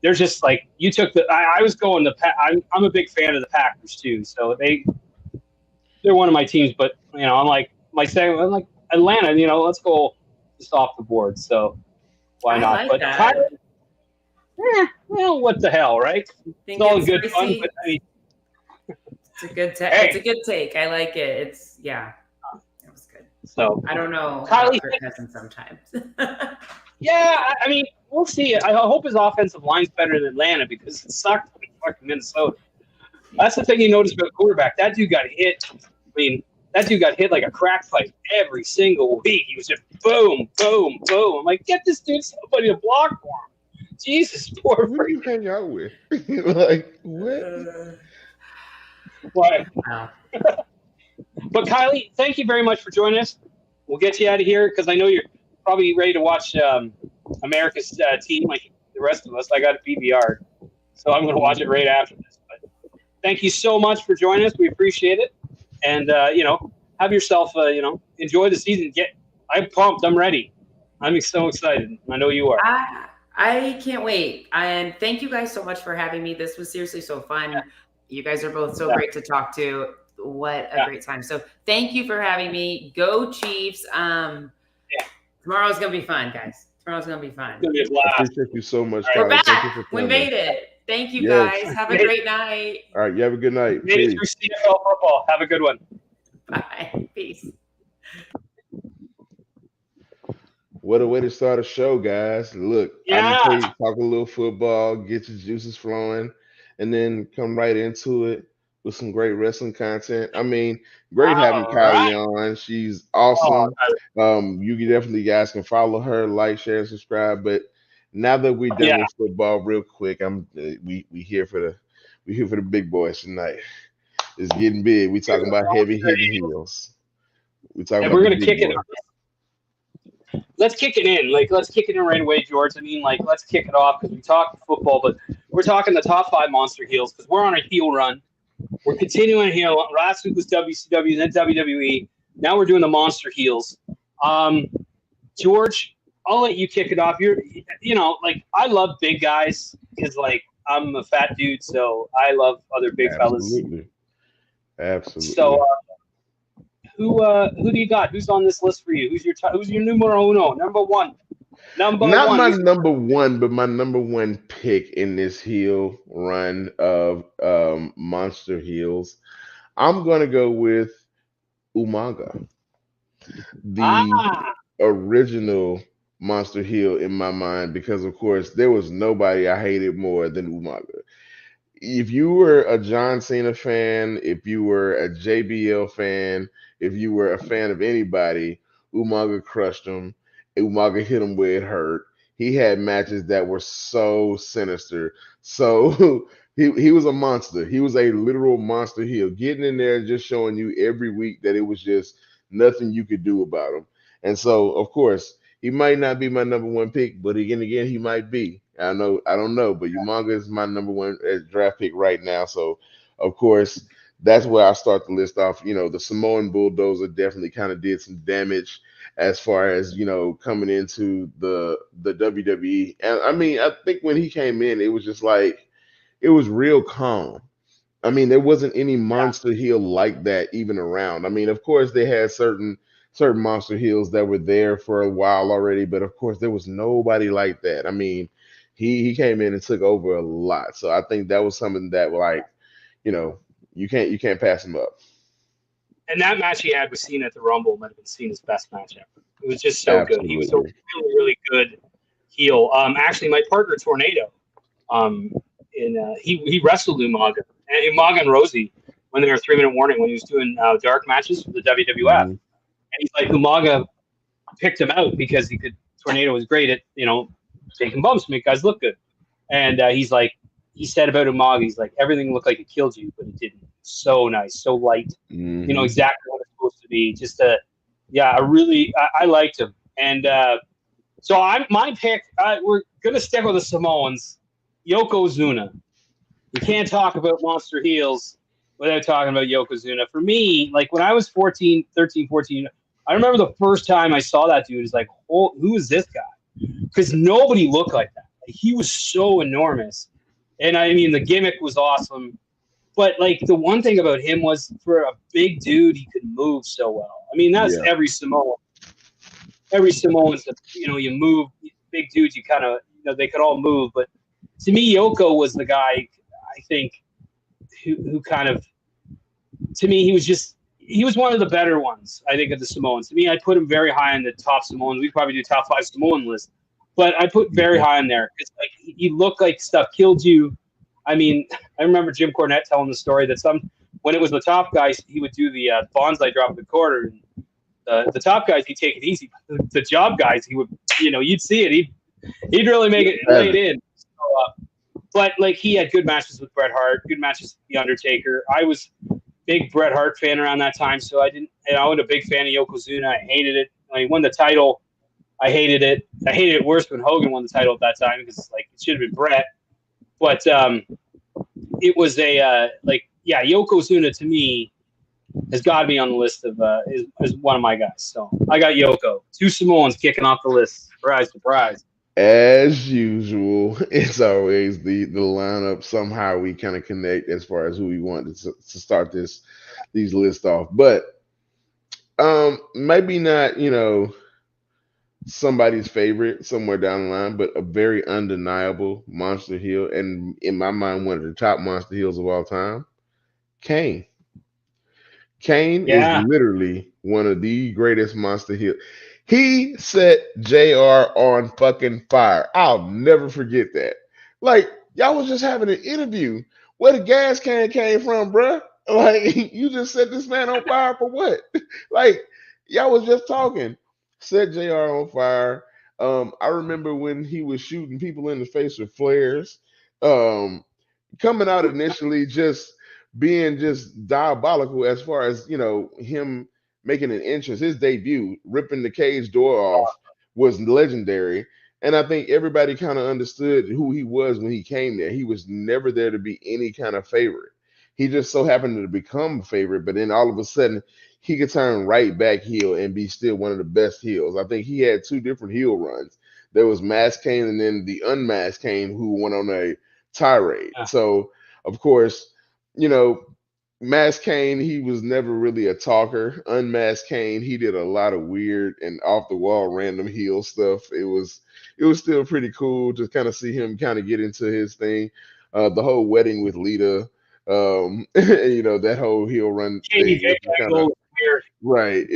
they're just like you took the. I was going the. I'm a big fan of the Packers too, so they're one of my teams. But I'm like Atlanta. Let's go just off the board. So why not? But Tyler, well, what the hell, right? It's all good fun, but I mean. It's a good take. It's a good take. I like it. It was good. So I don't know. Kylie Cousins sometimes. Yeah, I mean, we'll see. I hope his offensive line's better than Atlanta because it sucked in fucking Minnesota. That's the thing you notice about quarterback. That dude got hit. I mean, that dude got hit like a crack pipe every single week. He was just boom, boom, boom. I'm like, get this dude somebody to block for him. Jesus, poor Who do you hang out with? Like what? What? But Kylie, thank you very much for joining us. We'll get you out of here because I know you're probably ready to watch America's team like the rest of us. I got a PVR, so I'm going to watch it right after this. But thank you so much for joining us. We appreciate it, and have yourself enjoy the season. I'm pumped. I'm ready. I'm so excited. I know you are. I can't wait. And thank you guys so much for having me. This was seriously so fun. Yeah. You guys are both so great to talk to. What a great time. So thank you for having me. Go Chiefs. Tomorrow's going to be fun, guys. Tomorrow's going to be fun. I appreciate you so much. We're back. We made it. Thank you, guys. Have a great night. All right. You have a good night. Made it through CFL football. Have a good one. Bye. Peace. What a way to start a show, guys. Look, I'm going to talk a little football, get your juices flowing, and then come right into it with some great wrestling content. I mean, great having Kylie on. She's awesome. You definitely guys can follow her, like, share, subscribe. But now that we're done with football, real quick, we here for the big boys tonight. It's getting big. We talking about heavy hitting heels. We're gonna kick it. Let's kick it in. Let's kick it in right away, George. I mean, let's kick it off because we talked football, but we're talking the top 5 monster heels because we're on a heel run. We're continuing here. Last week was WCW, then WWE. Now we're doing the monster heels. George, I'll let you kick it off. I love big guys because, I'm a fat dude, so I love other big fellas. Absolutely. So, who do you got? Who's on this list for you? Who's your numero uno? Number one. Not my number one, but my number one pick in this heel run of monster heels. I'm gonna go with Umaga, the original monster heel in my mind, because of course there was nobody I hated more than Umaga. If you were a John Cena fan, if you were a JBL fan, if you were a fan of anybody, Umaga crushed him. Umaga hit him where it hurt. He had matches that were so sinister. So he was a monster. He was a literal monster heel, getting in there and just showing you every week that it was just nothing you could do about him. And so, of course, he might not be my number one pick, but again, he might be. I don't know, but Umaga is my number one draft pick right now. So, of course, that's where I start the list off. The Samoan Bulldozer definitely kind of did some damage as far as, coming into the WWE. And I mean, I think when he came in, it was just it was real calm. I mean, there wasn't any monster heel like that even around. I mean, of course, they had certain monster heels that were there for a while already, but of course, there was nobody like that. I mean, he came in and took over a lot. So I think that was something that you can't pass him up. And that match he had with Cena at the Rumble might have been Cena's best match ever. It was just so good. He was a really, really good heel. Actually, my partner Tornado, he wrestled Umaga and Rosie when they were 3-minute warning when he was doing dark matches for the WWF. And he's like, Umaga picked him out because Tornado was great at taking bumps to make guys look good. And he said about Umaga, he's like, everything looked like it killed you, but it didn't. So nice, so light. Exactly what it's supposed to be. Just I liked him. And so my pick, we're going to stick with the Samoans. Yokozuna. You can't talk about monster heels without talking about Yokozuna. For me, when I was 13, 14, I remember the first time I saw that dude, is who is this guy? Because nobody looked like that. He was so enormous. And I mean, the gimmick was awesome. But the one thing about him was, for a big dude, he could move so well. I mean, that's every Samoan. Every Samoan's, you move. Big dudes, you kind of, they could all move. But to me, Yoko was the guy, I think, who kind of, to me, he was one of the better ones, I think, of the Samoans. To me, I put him very high in the top Samoans. We'd probably do top 5 Samoan list. But I put very high in there. It's he looked like stuff killed you. I mean, I remember Jim Cornette telling the story that when it was the top guys, he would do the bonsai drop of the quarter. And the top guys, he'd take it easy. The job guys, he would, you'd see it. He'd really make it lay it in. So, but he had good matches with Bret Hart, good matches with The Undertaker. I was a big Bret Hart fan around that time, so I wasn't a big fan of Yokozuna. I hated it. When he won the title, I hated it. I hated it worse when Hogan won the title at that time because like it should have been Brett. But it was Yokozuna to me has got to be on the list of is one of my guys. So I got Yoko. 2 Samoans kicking off the list. Surprise, surprise. As usual, it's always the lineup. Somehow we kind of connect as far as who we want to start these lists off. But maybe not, somebody's favorite somewhere down the line, but a very undeniable monster heel, and in my mind, one of the top monster heels of all time, Kane. Kane is literally one of the greatest monster heels. He set JR on fucking fire. I'll never forget that. Like, y'all was just having an interview. Where the gas can came from, bruh? Like, you just set this man on fire for what? Like, y'all was just talking. Set JR on fire. I remember when he was shooting people in the face with flares. Coming out initially just being just diabolical as far as, him making an entrance. His debut, ripping the cage door off, was legendary. And I think everybody kind of understood who he was when he came there. He was never there to be any kind of favorite. He just so happened to become a favorite, but then all of a sudden he could turn right back heel and be still one of the best heels. I think he had 2 different heel runs. There was Masked Kane and then the Unmasked Kane who went on a tirade. So, of course, Masked Kane, he was never really a talker. Unmasked Kane, he did a lot of weird and off the wall random heel stuff. It was still pretty cool to kind of see him kind of get into his thing. The whole wedding with Lita, that whole heel run Katie thing. Right.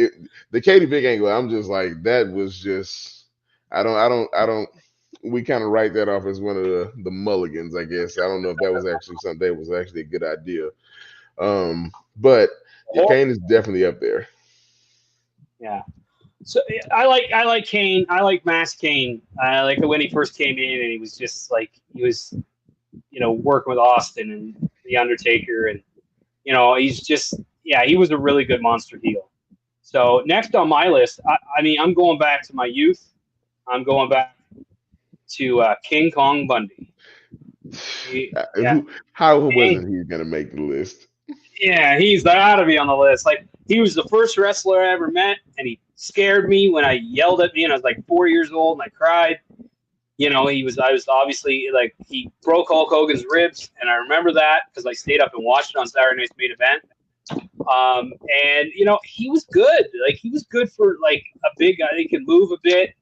The Katie Vick angle, I'm just like, that was just, I don't, we kind of write that off as one of the mulligans, I guess. I don't know if that was actually something that was actually a good idea. But Kane is definitely up there. Yeah. So I like Kane. I like Masked Kane. I like when he first came in and he was just like, he was, working with Austin and The Undertaker. And, he's just, he was a really good monster heel. So next on my list, I'm going back to my youth. I'm going back to King Kong Bundy. How wasn't he going to make the list? Yeah, he's got to be on the list. Like, he was the first wrestler I ever met, and he scared me when I yelled at me, and I was like 4 years old, and I cried. I was obviously, like, he broke Hulk Hogan's ribs, and I remember that because I stayed up and watched it on Saturday Night's Main Event. And, he was good. Like, he was good for, like, a big guy. He could move a bit,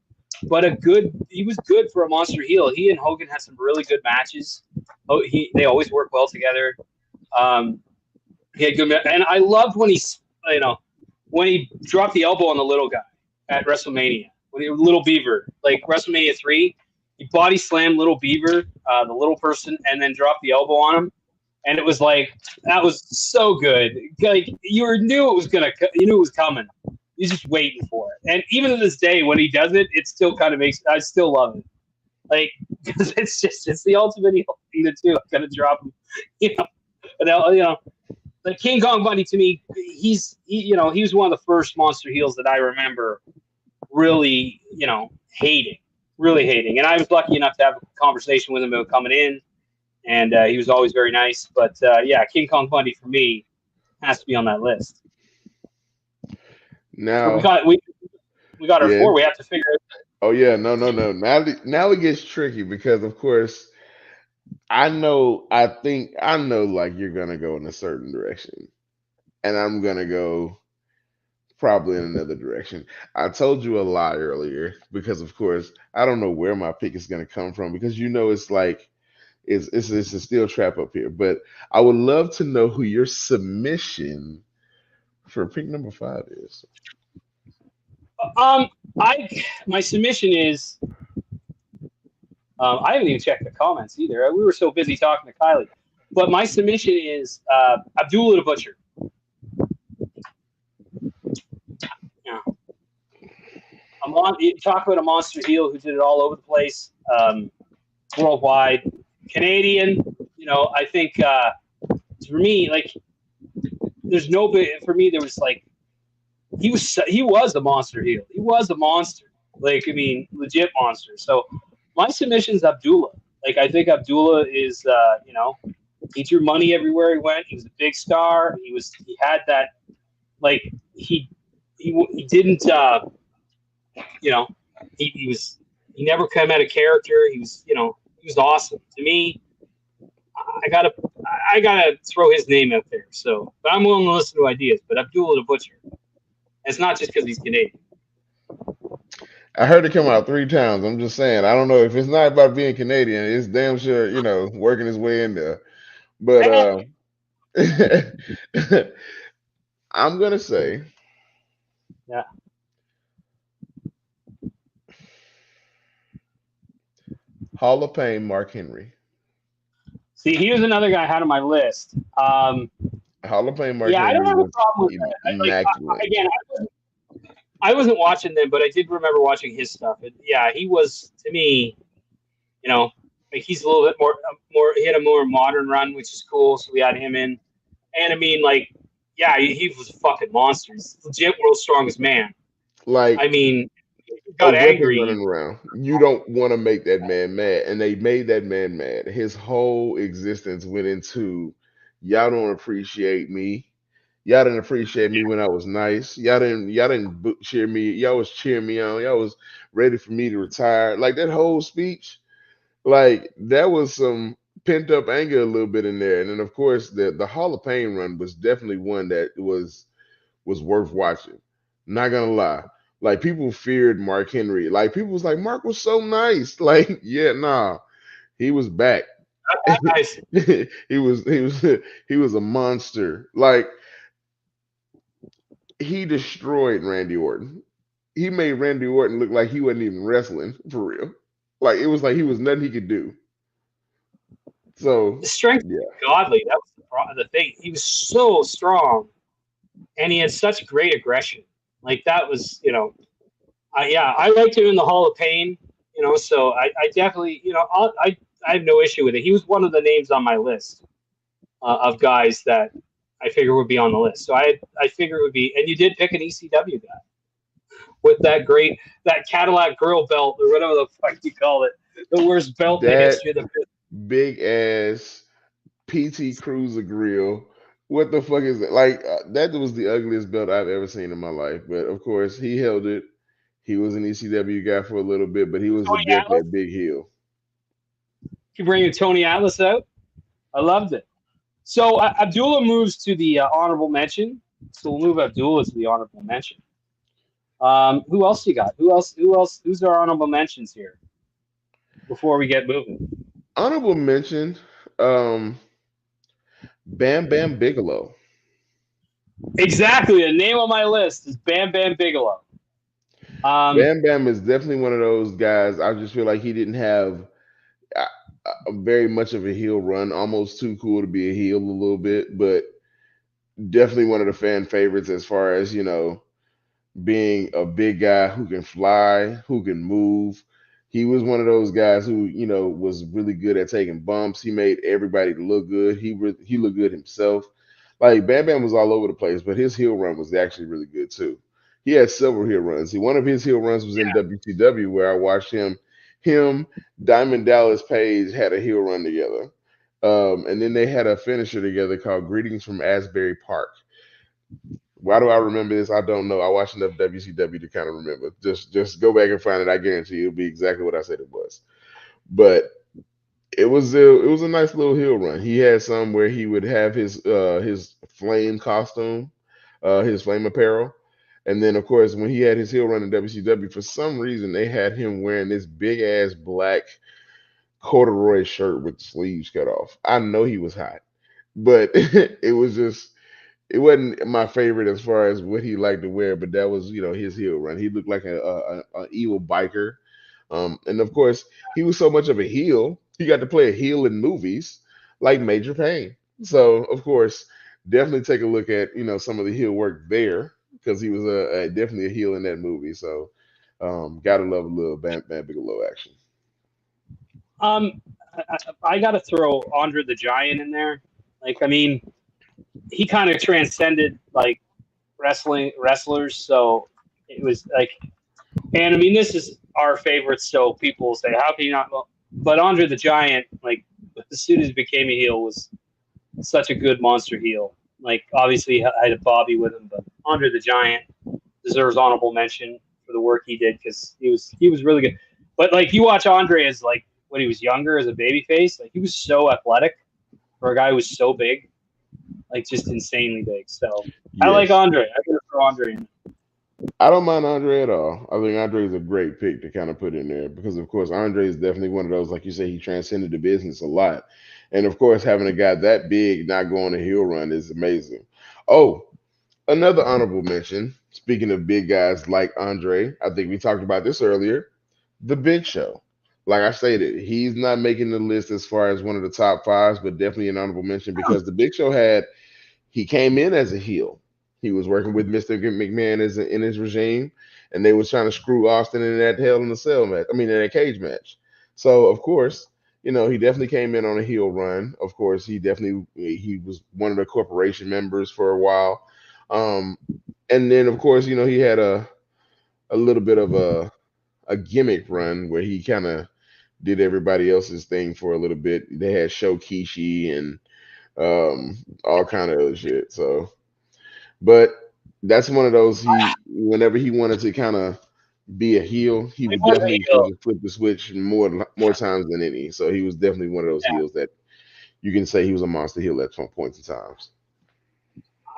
but he was good for a monster heel. He and Hogan had some really good matches. They always work well together. He had good, and I loved when he dropped the elbow on the little guy at WrestleMania. Little Beaver, like WrestleMania 3, he body slammed Little Beaver, the little person, and then dropped the elbow on him. And it was like, that was so good. Like, you knew it was coming. You're just waiting for it. And even to this day, when he does it, it still kind of I still love it. Like, because it's the ultimate heel thing to do. Kind of drop him, Like King Kong Bundy, to me, he was one of the first monster heels that I remember really, hating. And I was lucky enough to have a conversation with him about coming in, and he was always very nice. But King Kong Bundy for me has to be on that list. Now so we got our 4. We have to figure it out. Oh yeah, no. Now it gets tricky because of course I know like you're gonna go in a certain direction, and I'm gonna go probably in another direction. I told you a lie earlier because of course I don't know where my pick is gonna come from because it's like it's a steel trap up here. But I would love to know who your submission for pick number 5 is. My submission is. I haven't even checked the comments either. We were so busy talking to Kylie. But my submission is Abdullah the Butcher. Yeah. Talk about a monster heel who did it all over the place, worldwide, Canadian. I think for me, like, there's no big. For me, there was like he was a monster heel. He was a monster. Like, I mean, legit monster. So my submission's Abdullah. Like, I think Abdullah is, he drew money everywhere he went. He was a big star. He had that, like, he didn't, you know, he never came out of character. He was awesome to me. I gotta throw his name out there. So, but I'm willing to listen to ideas. But Abdullah the Butcher. It's not just because he's Canadian. I heard it come out 3 times. I'm just saying. I don't know if it's not about being Canadian. It's damn sure, working his way in there. But I'm gonna say, Yeah. Hall of Fame, Mark Henry. See, he was another guy I had on my list. Hall of Fame, Mark Yeah, I don't Henry have a was problem with that. immaculate. Again, I wasn't watching them, but I did remember watching his stuff. And yeah, he was, to me, like, he's a little bit more. He had a more modern run, which is cool. So we had him in. And I mean, like, yeah, he was a fucking monster. He's legit world's strongest man. Like, I mean, he a got weapon angry. running around. You don't want to make that man mad, and they made that man mad. His whole existence went into, y'all don't appreciate me. Y'all didn't appreciate me when I was nice. Y'all didn't cheer me. Y'all was cheering me on. Y'all was ready for me to retire. Like that whole speech, like that was some pent up anger a little bit in there. And then of course the Hall of Fame run was definitely one that was worth watching. Not gonna lie. Like people feared Mark Henry. Like people was like, Mark was so nice. Like, yeah, nah. He was back. Nice. he was a monster. Like he destroyed Randy Orton. He made Randy Orton look like he wasn't even wrestling for real. Like it was like he was nothing he could do. So The strength yeah, was godly. That was the thing. He was so strong, and he had such great aggression. Like that was, I liked him in the Hall of Fame. So I definitely, I have no issue with it. He was one of the names on my list of guys that I figure would be on the list. So I figure it would be, and you did pick an ECW guy with that Cadillac grill belt or whatever the fuck you call it, the worst belt in the that history of the business. big ass PT Cruiser grill. What the fuck is that? Like that was the ugliest belt I've ever seen in my life. But of course, he held it. He was an ECW guy for a little bit, but he was Tony definitely a Atlas? big heel. You bringing Tony Atlas out? I loved it. So Abdullah moves to the honorable mention. So we'll move Abdullah to the honorable mention. Who else you got? Who else? Who's our honorable mentions here before we get moving? Honorable mention, Bam Bam Bigelow. Exactly. The name on my list is Bam Bam Bigelow. Bam Bam is definitely one of those guys. I just feel like he didn't have very much of a heel run. Almost too cool to be a heel a little bit, but definitely one of the fan favorites as far as being a big guy who can fly, who can move. He was one of those guys who, was really good at taking bumps. He made everybody look good. He looked good himself. Like Bam Bam was all over the place, but his heel run was actually really good too. He had several heel runs. One of his heel runs was in WCW where I watched him, Diamond Dallas Page had a heel run together. And then they had a finisher together called Greetings from Asbury Park. Why do I remember this? I don't know. I watched enough WCW to kind of remember. Just go back and find it. I guarantee you it'll be exactly what I said it was. But it was a nice little heel run. He had some where he would have his flame costume, his flame apparel. And then of course when he had his heel run in WCW, for some reason they had him wearing this big ass black corduroy shirt with sleeves cut off. I know he was hot, but it wasn't my favorite as far as what he liked to wear, but that was his heel run. He looked like a evil biker, and of course he was so much of a heel. He got to play a heel in movies like Major Payne. So of course, definitely take a look at some of the heel work there because he was definitely a heel in that movie. So gotta love a little Bam Bam Bigelow action. I got to throw Andre the Giant in there. Like, I mean, he kind of transcended like wrestlers. So it was like And I mean, this is our favorite, so people will say, how can you not? Well, but Andre the Giant, like, as soon as he became a heel, was such a good monster heel. Like, obviously, I had a Bobby with him, but Andre the Giant deserves honorable mention for the work he did because he was really good. But like, you watch Andre as like when he was younger as a babyface, like he was so athletic for a guy who was so big, like just insanely big. So I like Yes. Andre. I gotta throw Andre in. I don't mind Andre at all. I think Andre is a great pick to kind of put in there because, of course, Andre is definitely one of those, like you say, he transcended the business a lot. And, of course, having a guy that big not going a heel run is amazing. Oh, another honorable mention, speaking of big guys like Andre, I think we talked about this earlier, the Big Show. Like I stated, he's not making the list as far as one of the top fives, but definitely an honorable mention because the Big Show he came in as a heel. He was working with Mr. McMahon in his regime, and they was trying to screw Austin in that Hell in a Cell match. I mean, in a cage match. So of course, he definitely came in on a heel run. Of course, he was one of the corporation members for a while, um, and then of course, he had a little bit of a gimmick run where he kind of did everybody else's thing for a little bit. They had Shokishi and all kind of other shit. So, but that's one of those whenever he wanted to kind of be a heel, he He would was a definitely heel. flip the switch more times than any. So he was definitely one of those Yeah. heels that you can say he was a monster heel at some points in times.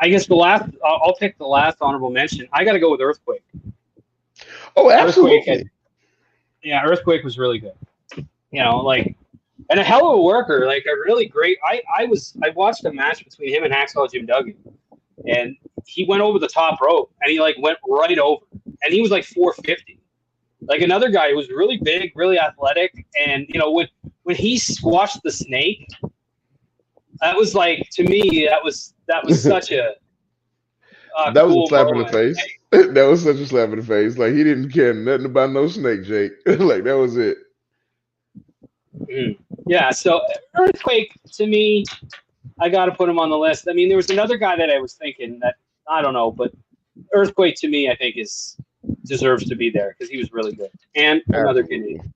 I guess I'll pick the last honorable mention. I got to go with Earthquake. Oh, Earthquake, absolutely. Earthquake was really good. Like, and a hell of a worker. Like a really great. I watched a match between him and Hacksaw Jim Duggan, and he went over the top rope, and he like went right over, and he was like 450. Like another guy who was really big, really athletic, and when he squashed the snake, that was like, to me, that was such a That was a cool slap in the moment. face. That was such a slap in the face. Like he didn't care nothing about no snake, Jake. Like that was it. Yeah, so Earthquake, to me, I got to put him on the list. I mean, there was another guy that I was thinking that, I don't know, but Earthquake to me, I think deserves to be there because he was really good, and another Absolutely. Canadian.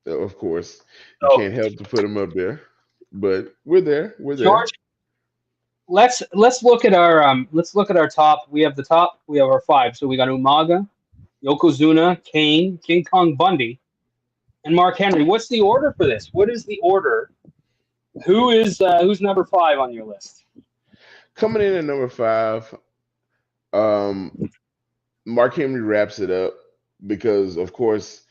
Of course, you So can't help to put him up there, but we're there. We're there. George, let's look at our top. We have the top. We have our five. So we got Umaga, Yokozuna, Kane, King Kong Bundy, and Mark Henry. What's the order for this? What is the order? Who's number 5 on your list? Coming in at number 5, um, Mark Henry wraps it up because, of course,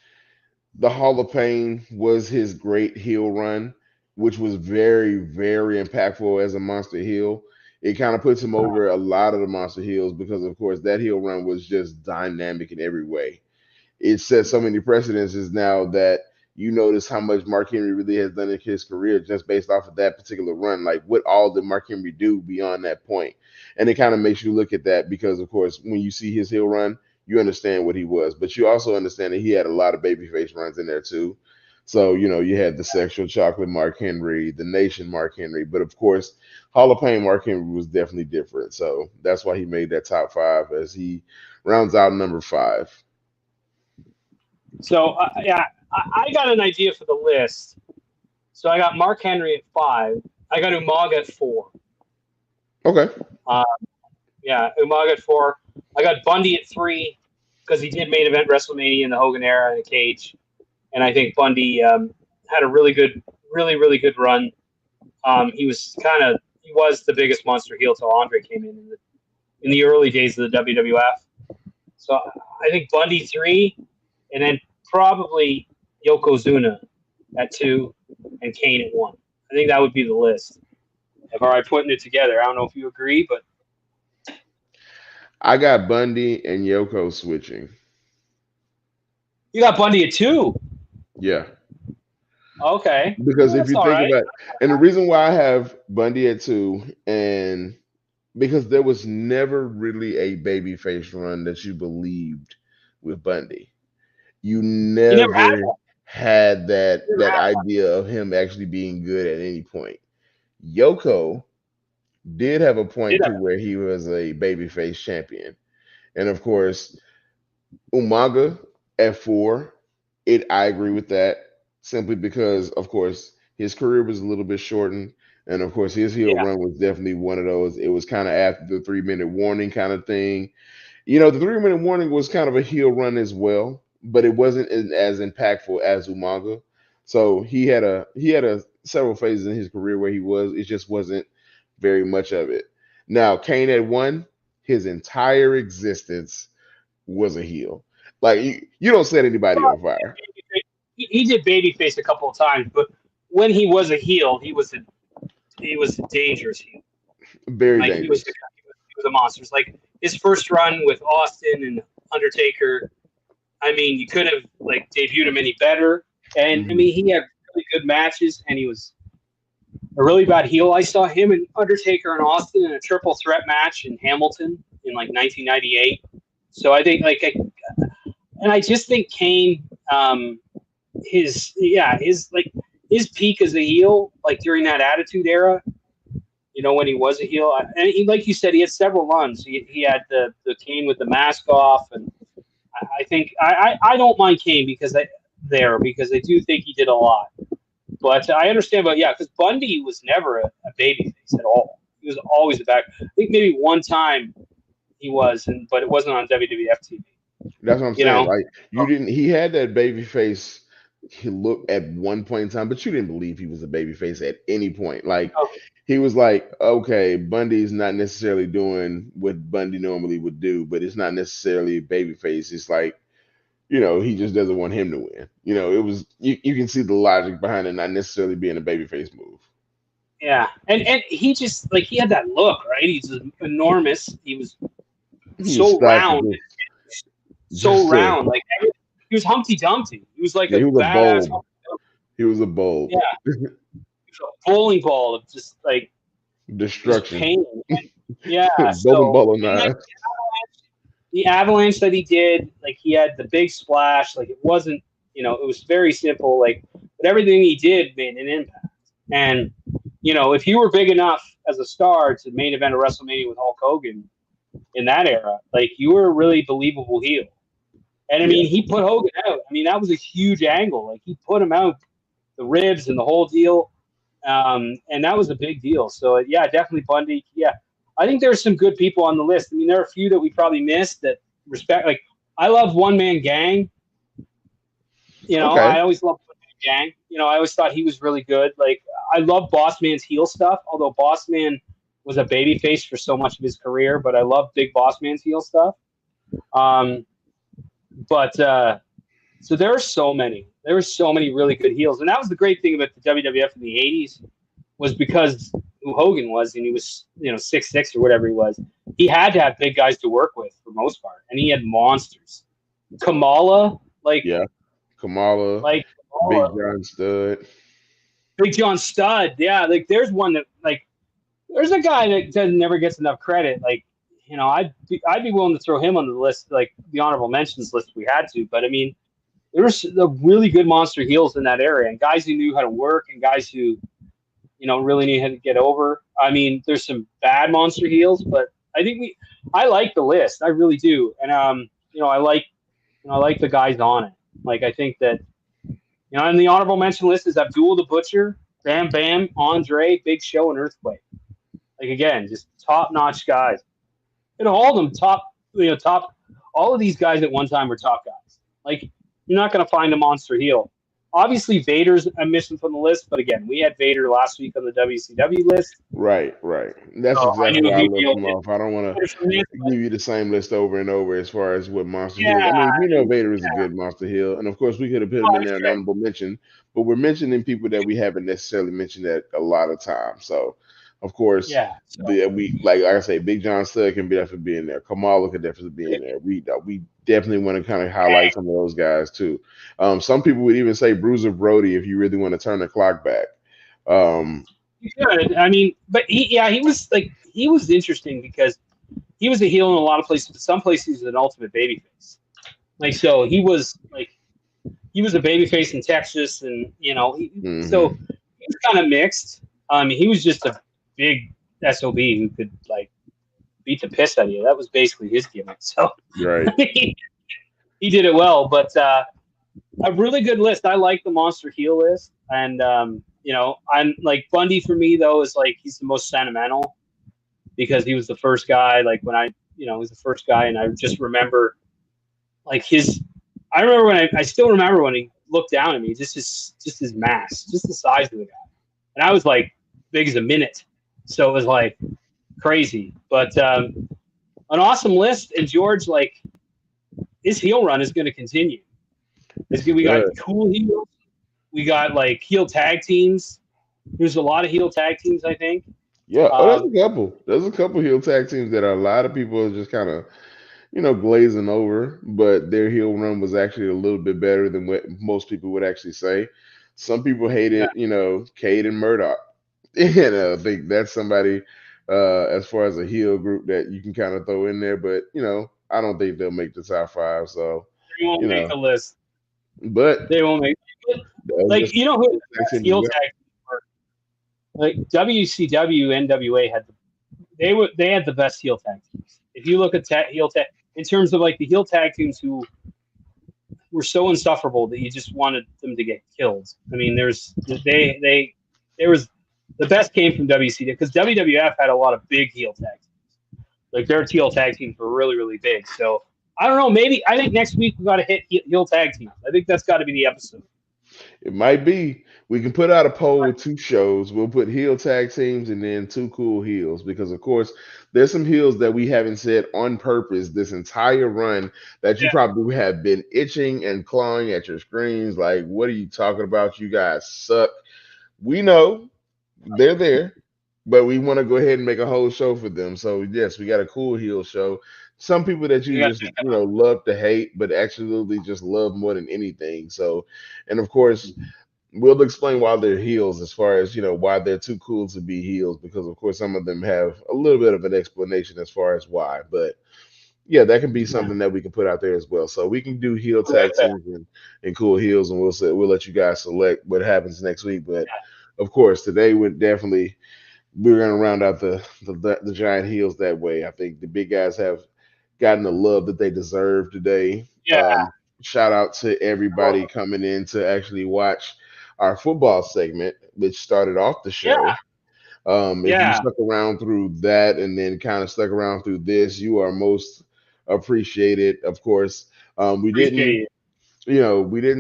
the Hall of Pain was his great heel run, which was very, very impactful as a monster heel. It kind of puts him over a lot of the monster heels because, of course, that heel run was just dynamic in every way. It sets so many precedences now that you notice how much Mark Henry really has done in his career just based off of that particular run. Like, what all did Mark Henry do beyond that point? And it kind of makes you look at that because, of course, when you see his heel run, you understand what he was, but you also understand that he had a lot of babyface runs in there too. So, you had the sexual chocolate Mark Henry, the nation Mark Henry, but of course, Hall of Fame Mark Henry was definitely different. So that's why he made that top 5 as he rounds out number 5. So yeah, I got an idea for the list. So I got Mark Henry at 5. I got Umaga at 4. Okay. Yeah, Umaga at 4. I got Bundy at 3 because he did main event WrestleMania in the Hogan era in a cage, and I think Bundy had a really good run. He was the biggest monster heel till Andre came in the early days of the WWF. So I think Bundy 3, and then probably Yokozuna at 2, and Kane at 1. I think that would be the list. If I putting it together, I don't know if you agree, but I got Bundy and Yoko switching. you got Bundy at 2. Yeah. Okay, Because if that's you all think right. about and the reason why I have Bundy at 2, and because there was never really a babyface run that you believed with Bundy. You You never had never one. had that You never that had one. idea of him actually being good at any point. Yoko did have a Did point I? to where he was a babyface champion. And of course, Umaga At 4, I agree with that simply because, of course, his career was a little bit shortened. And of course, his heel Yeah. run was definitely one of those. It was kind of after the 3-minute warning kind of thing. The 3-minute warning was kind of a heel run as well, but it wasn't as impactful as Umaga. So he had a several phases in his career where it just wasn't very much of it. Now, Kane at 1, his entire existence was a heel. Like you don't set anybody on fire. He did babyface a couple of times, but when he was a heel, he was a dangerous heel. Very Like dangerous. he was a monster. It's like his first run with Austin and Undertaker. I mean, you could have like debuted him any better. And I mean, he had really good matches, and he was a really bad heel. I saw him and Undertaker and Austin in a triple threat match in Hamilton in like 1998. So I think I just think Kane, his peak as a heel, like during that Attitude Era, when he was a heel, and like you said, he had several runs. He had the Kane with the mask off, and I think I don't mind Kane because I do think he did a lot. But I understand, because Bundy was never a babyface at all. He was always a back. I think maybe one time he was, but it wasn't on WWF TV. That's what I'm saying. Like he had that baby face look at one point in time, but you didn't believe he was a baby face at any point. Like he was like, okay, Bundy's not necessarily doing what Bundy normally would do, but it's not necessarily a baby face. It's like, he just doesn't want him to win. It was you can see the logic behind it not necessarily being a babyface move. Yeah, and he just he had that look, right? He's enormous. He was so round, round. Like he was Humpty Dumpty. He was like he was badass. A bowl. He was a bowl. Yeah, he was a bowling ball of just like destruction. Pain. Yeah, bowling ball the avalanche that he did, like he had the big splash. Like it wasn't, it was very simple. Like, but everything he did made an impact. And if you were big enough as a star to main event a WrestleMania with Hulk Hogan in that era, like you were a really believable heel. And I mean, he put Hogan out. I mean, that was a huge angle. Like he put him out, the ribs and the whole deal. And that was a big deal. So yeah, definitely Bundy. Yeah. I think there's some good people on the list. I mean, there are a few that we probably missed that respect. Like, I love One Man Gang. I always loved One Man Gang. I always thought he was really good. Like, I love Boss Man's heel stuff, although Boss Man was a babyface for so much of his career. But I love Big Boss Man's heel stuff. So there are so many. There were so many really good heels, and that was the great thing about the WWF in the '80s was because who Hogan was, and he was 6'6" or whatever he was. He had to have big guys to work with for the most part, and he had monsters. Kamala, Kamala, Big John Studd. Big John Studd, yeah. Like there's one that there's a guy that never gets enough credit. Like I'd be willing to throw him on the list, like the honorable mentions list if we had to. But I mean, there were the really good monster heels in that area, and guys who knew how to work, and guys who really knew how to get over. I mean, there's some bad monster heels, but I think I like the list. I really do. And, I like the guys on it. Like, I think that, and the honorable mention list is Abdul the Butcher, Bam Bam, Andre, Big Show, and Earthquake. Like, again, just top-notch guys. All of them top, all of these guys at one time were top guys. Like, you're not going to find a monster heel. Obviously, Vader's a mission from the list, but again, we had Vader last week on the WCW list. Right. That's exactly why I looked him off. I don't want to give you the same list over and over as far as what monster heel. I mean, Vader is a good monster heel, and of course, we could have put him in there an honorable mention, but we're mentioning people that we haven't necessarily mentioned that a lot of times. So, of course, we like I say, Big John Studd can definitely be in there. Kamala could definitely be in there. We definitely want to kind of highlight some of those guys too. Some people would even say Bruiser Brody if you really want to turn the clock back. You could. I mean, but he was interesting because he was a heel in a lot of places, but some places he was an ultimate babyface. Like, so he was a babyface in Texas, and so he was kind of mixed. He was just a big SOB who could beat the piss out of you. That was basically his gimmick. So right. he did it well, but a really good list. I like the monster heel list, and I'm like Bundy for me though is like he's the most sentimental because he was the first guy. Like when he was the first guy, and I just remember like his. I remember when I still remember when he looked down at me, just his mass, just the size of the guy, and I was like big as a minute, so it was like crazy. But an awesome list, and George, like his heel run is going to continue. We got cool heels. We got like heel tag teams. There's a lot of heel tag teams, I think. Yeah, there's a couple. There's a couple heel tag teams that a lot of people are just kind of, glazing over, but their heel run was actually a little bit better than what most people would actually say. Some people hated, Cade and Murdoch. And I think that's somebody, as far as a heel group that you can kind of throw in there, but I don't think they'll make the top five. So they won't make the list. But they won't make it. Like who the best heel tag teams were? Like WCW, NWA they had the best heel tag teams. If you look at heel tag in terms of like the heel tag teams who were so insufferable that you just wanted them to get killed. I mean, there was the best came from WCW because WWF had a lot of big heel tag teams. Like their heel tag teams were really, really big. So I don't know. Maybe I think next week we got to hit heel tag teams. I think that's got to be the episode. It might be. We can put out a poll with 2 shows. We'll put heel tag teams and then 2 cool heels because, of course, there's some heels that we haven't said on purpose this entire run that you probably have been itching and clawing at your screens. Like, what are you talking about? You guys suck. We know they're there, but we want to go ahead and make a whole show for them. So, yes, we got a cool heel show. Some people that you just love to hate, but actually just love more than anything. So, and of course, we'll explain why they're heels as far as why they're too cool to be heels, because of course some of them have a little bit of an explanation as far as why. But yeah, that can be something that we can put out there as well. So we can do heel tag teams and cool heels, and we'll let you guys select what happens next week. But of course, today we're going to round out the giant heels that way. I think the big guys have gotten the love that they deserve today. Shout out to everybody coming in to actually watch our football segment, which started off the show. If you stuck around through that and then kind of stuck around through this, you are most appreciated. Of course, we didn't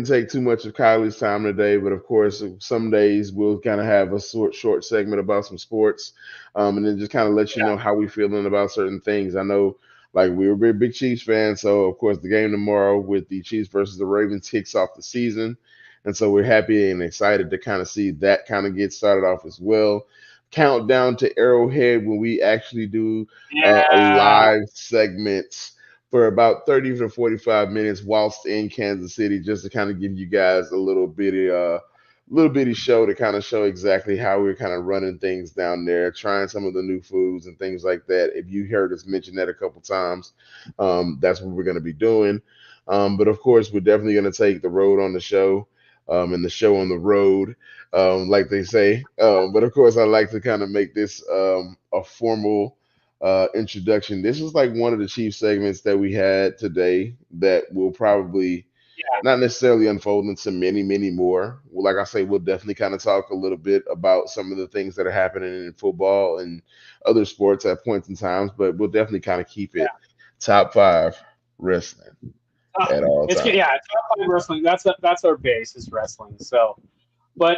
take too much of Kylie's time today, but of course, some days we'll kind of have a short segment about some sports, and then just kind of let you know how we feeling about certain things. I know, like, we were big Chiefs fans, so of course the game tomorrow with the Chiefs versus the Ravens kicks off the season, and so we're happy and excited to kind of see that kind of get started off as well. Countdown to Arrowhead when we actually do a live segment for about 30 to 45 minutes whilst in Kansas City, just to kind of give you guys a little bitty show to kind of show exactly how we're kind of running things down there, trying some of the new foods and things like that. If you heard us mention that a couple times, that's what we're going to be doing. But of course, we're definitely going to take the road on the show, and the show on the road, like they say. But of course, I like to kind of make this a formal introduction. This is like one of the chief segments that we had today that will probably not necessarily unfold into many, many more. Well, like I say, we'll definitely kind of talk a little bit about some of the things that are happening in football and other sports at points in times, but we'll definitely kind of keep it top 5 wrestling at all times. Top 5 wrestling. That's our base is wrestling. So, but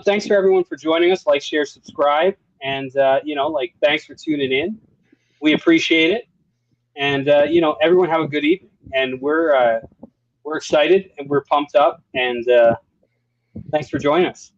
thanks for everyone for joining us. Like, share, subscribe, and thanks for tuning in. We appreciate it, and everyone have a good evening. And we're excited and we're pumped up. And thanks for joining us.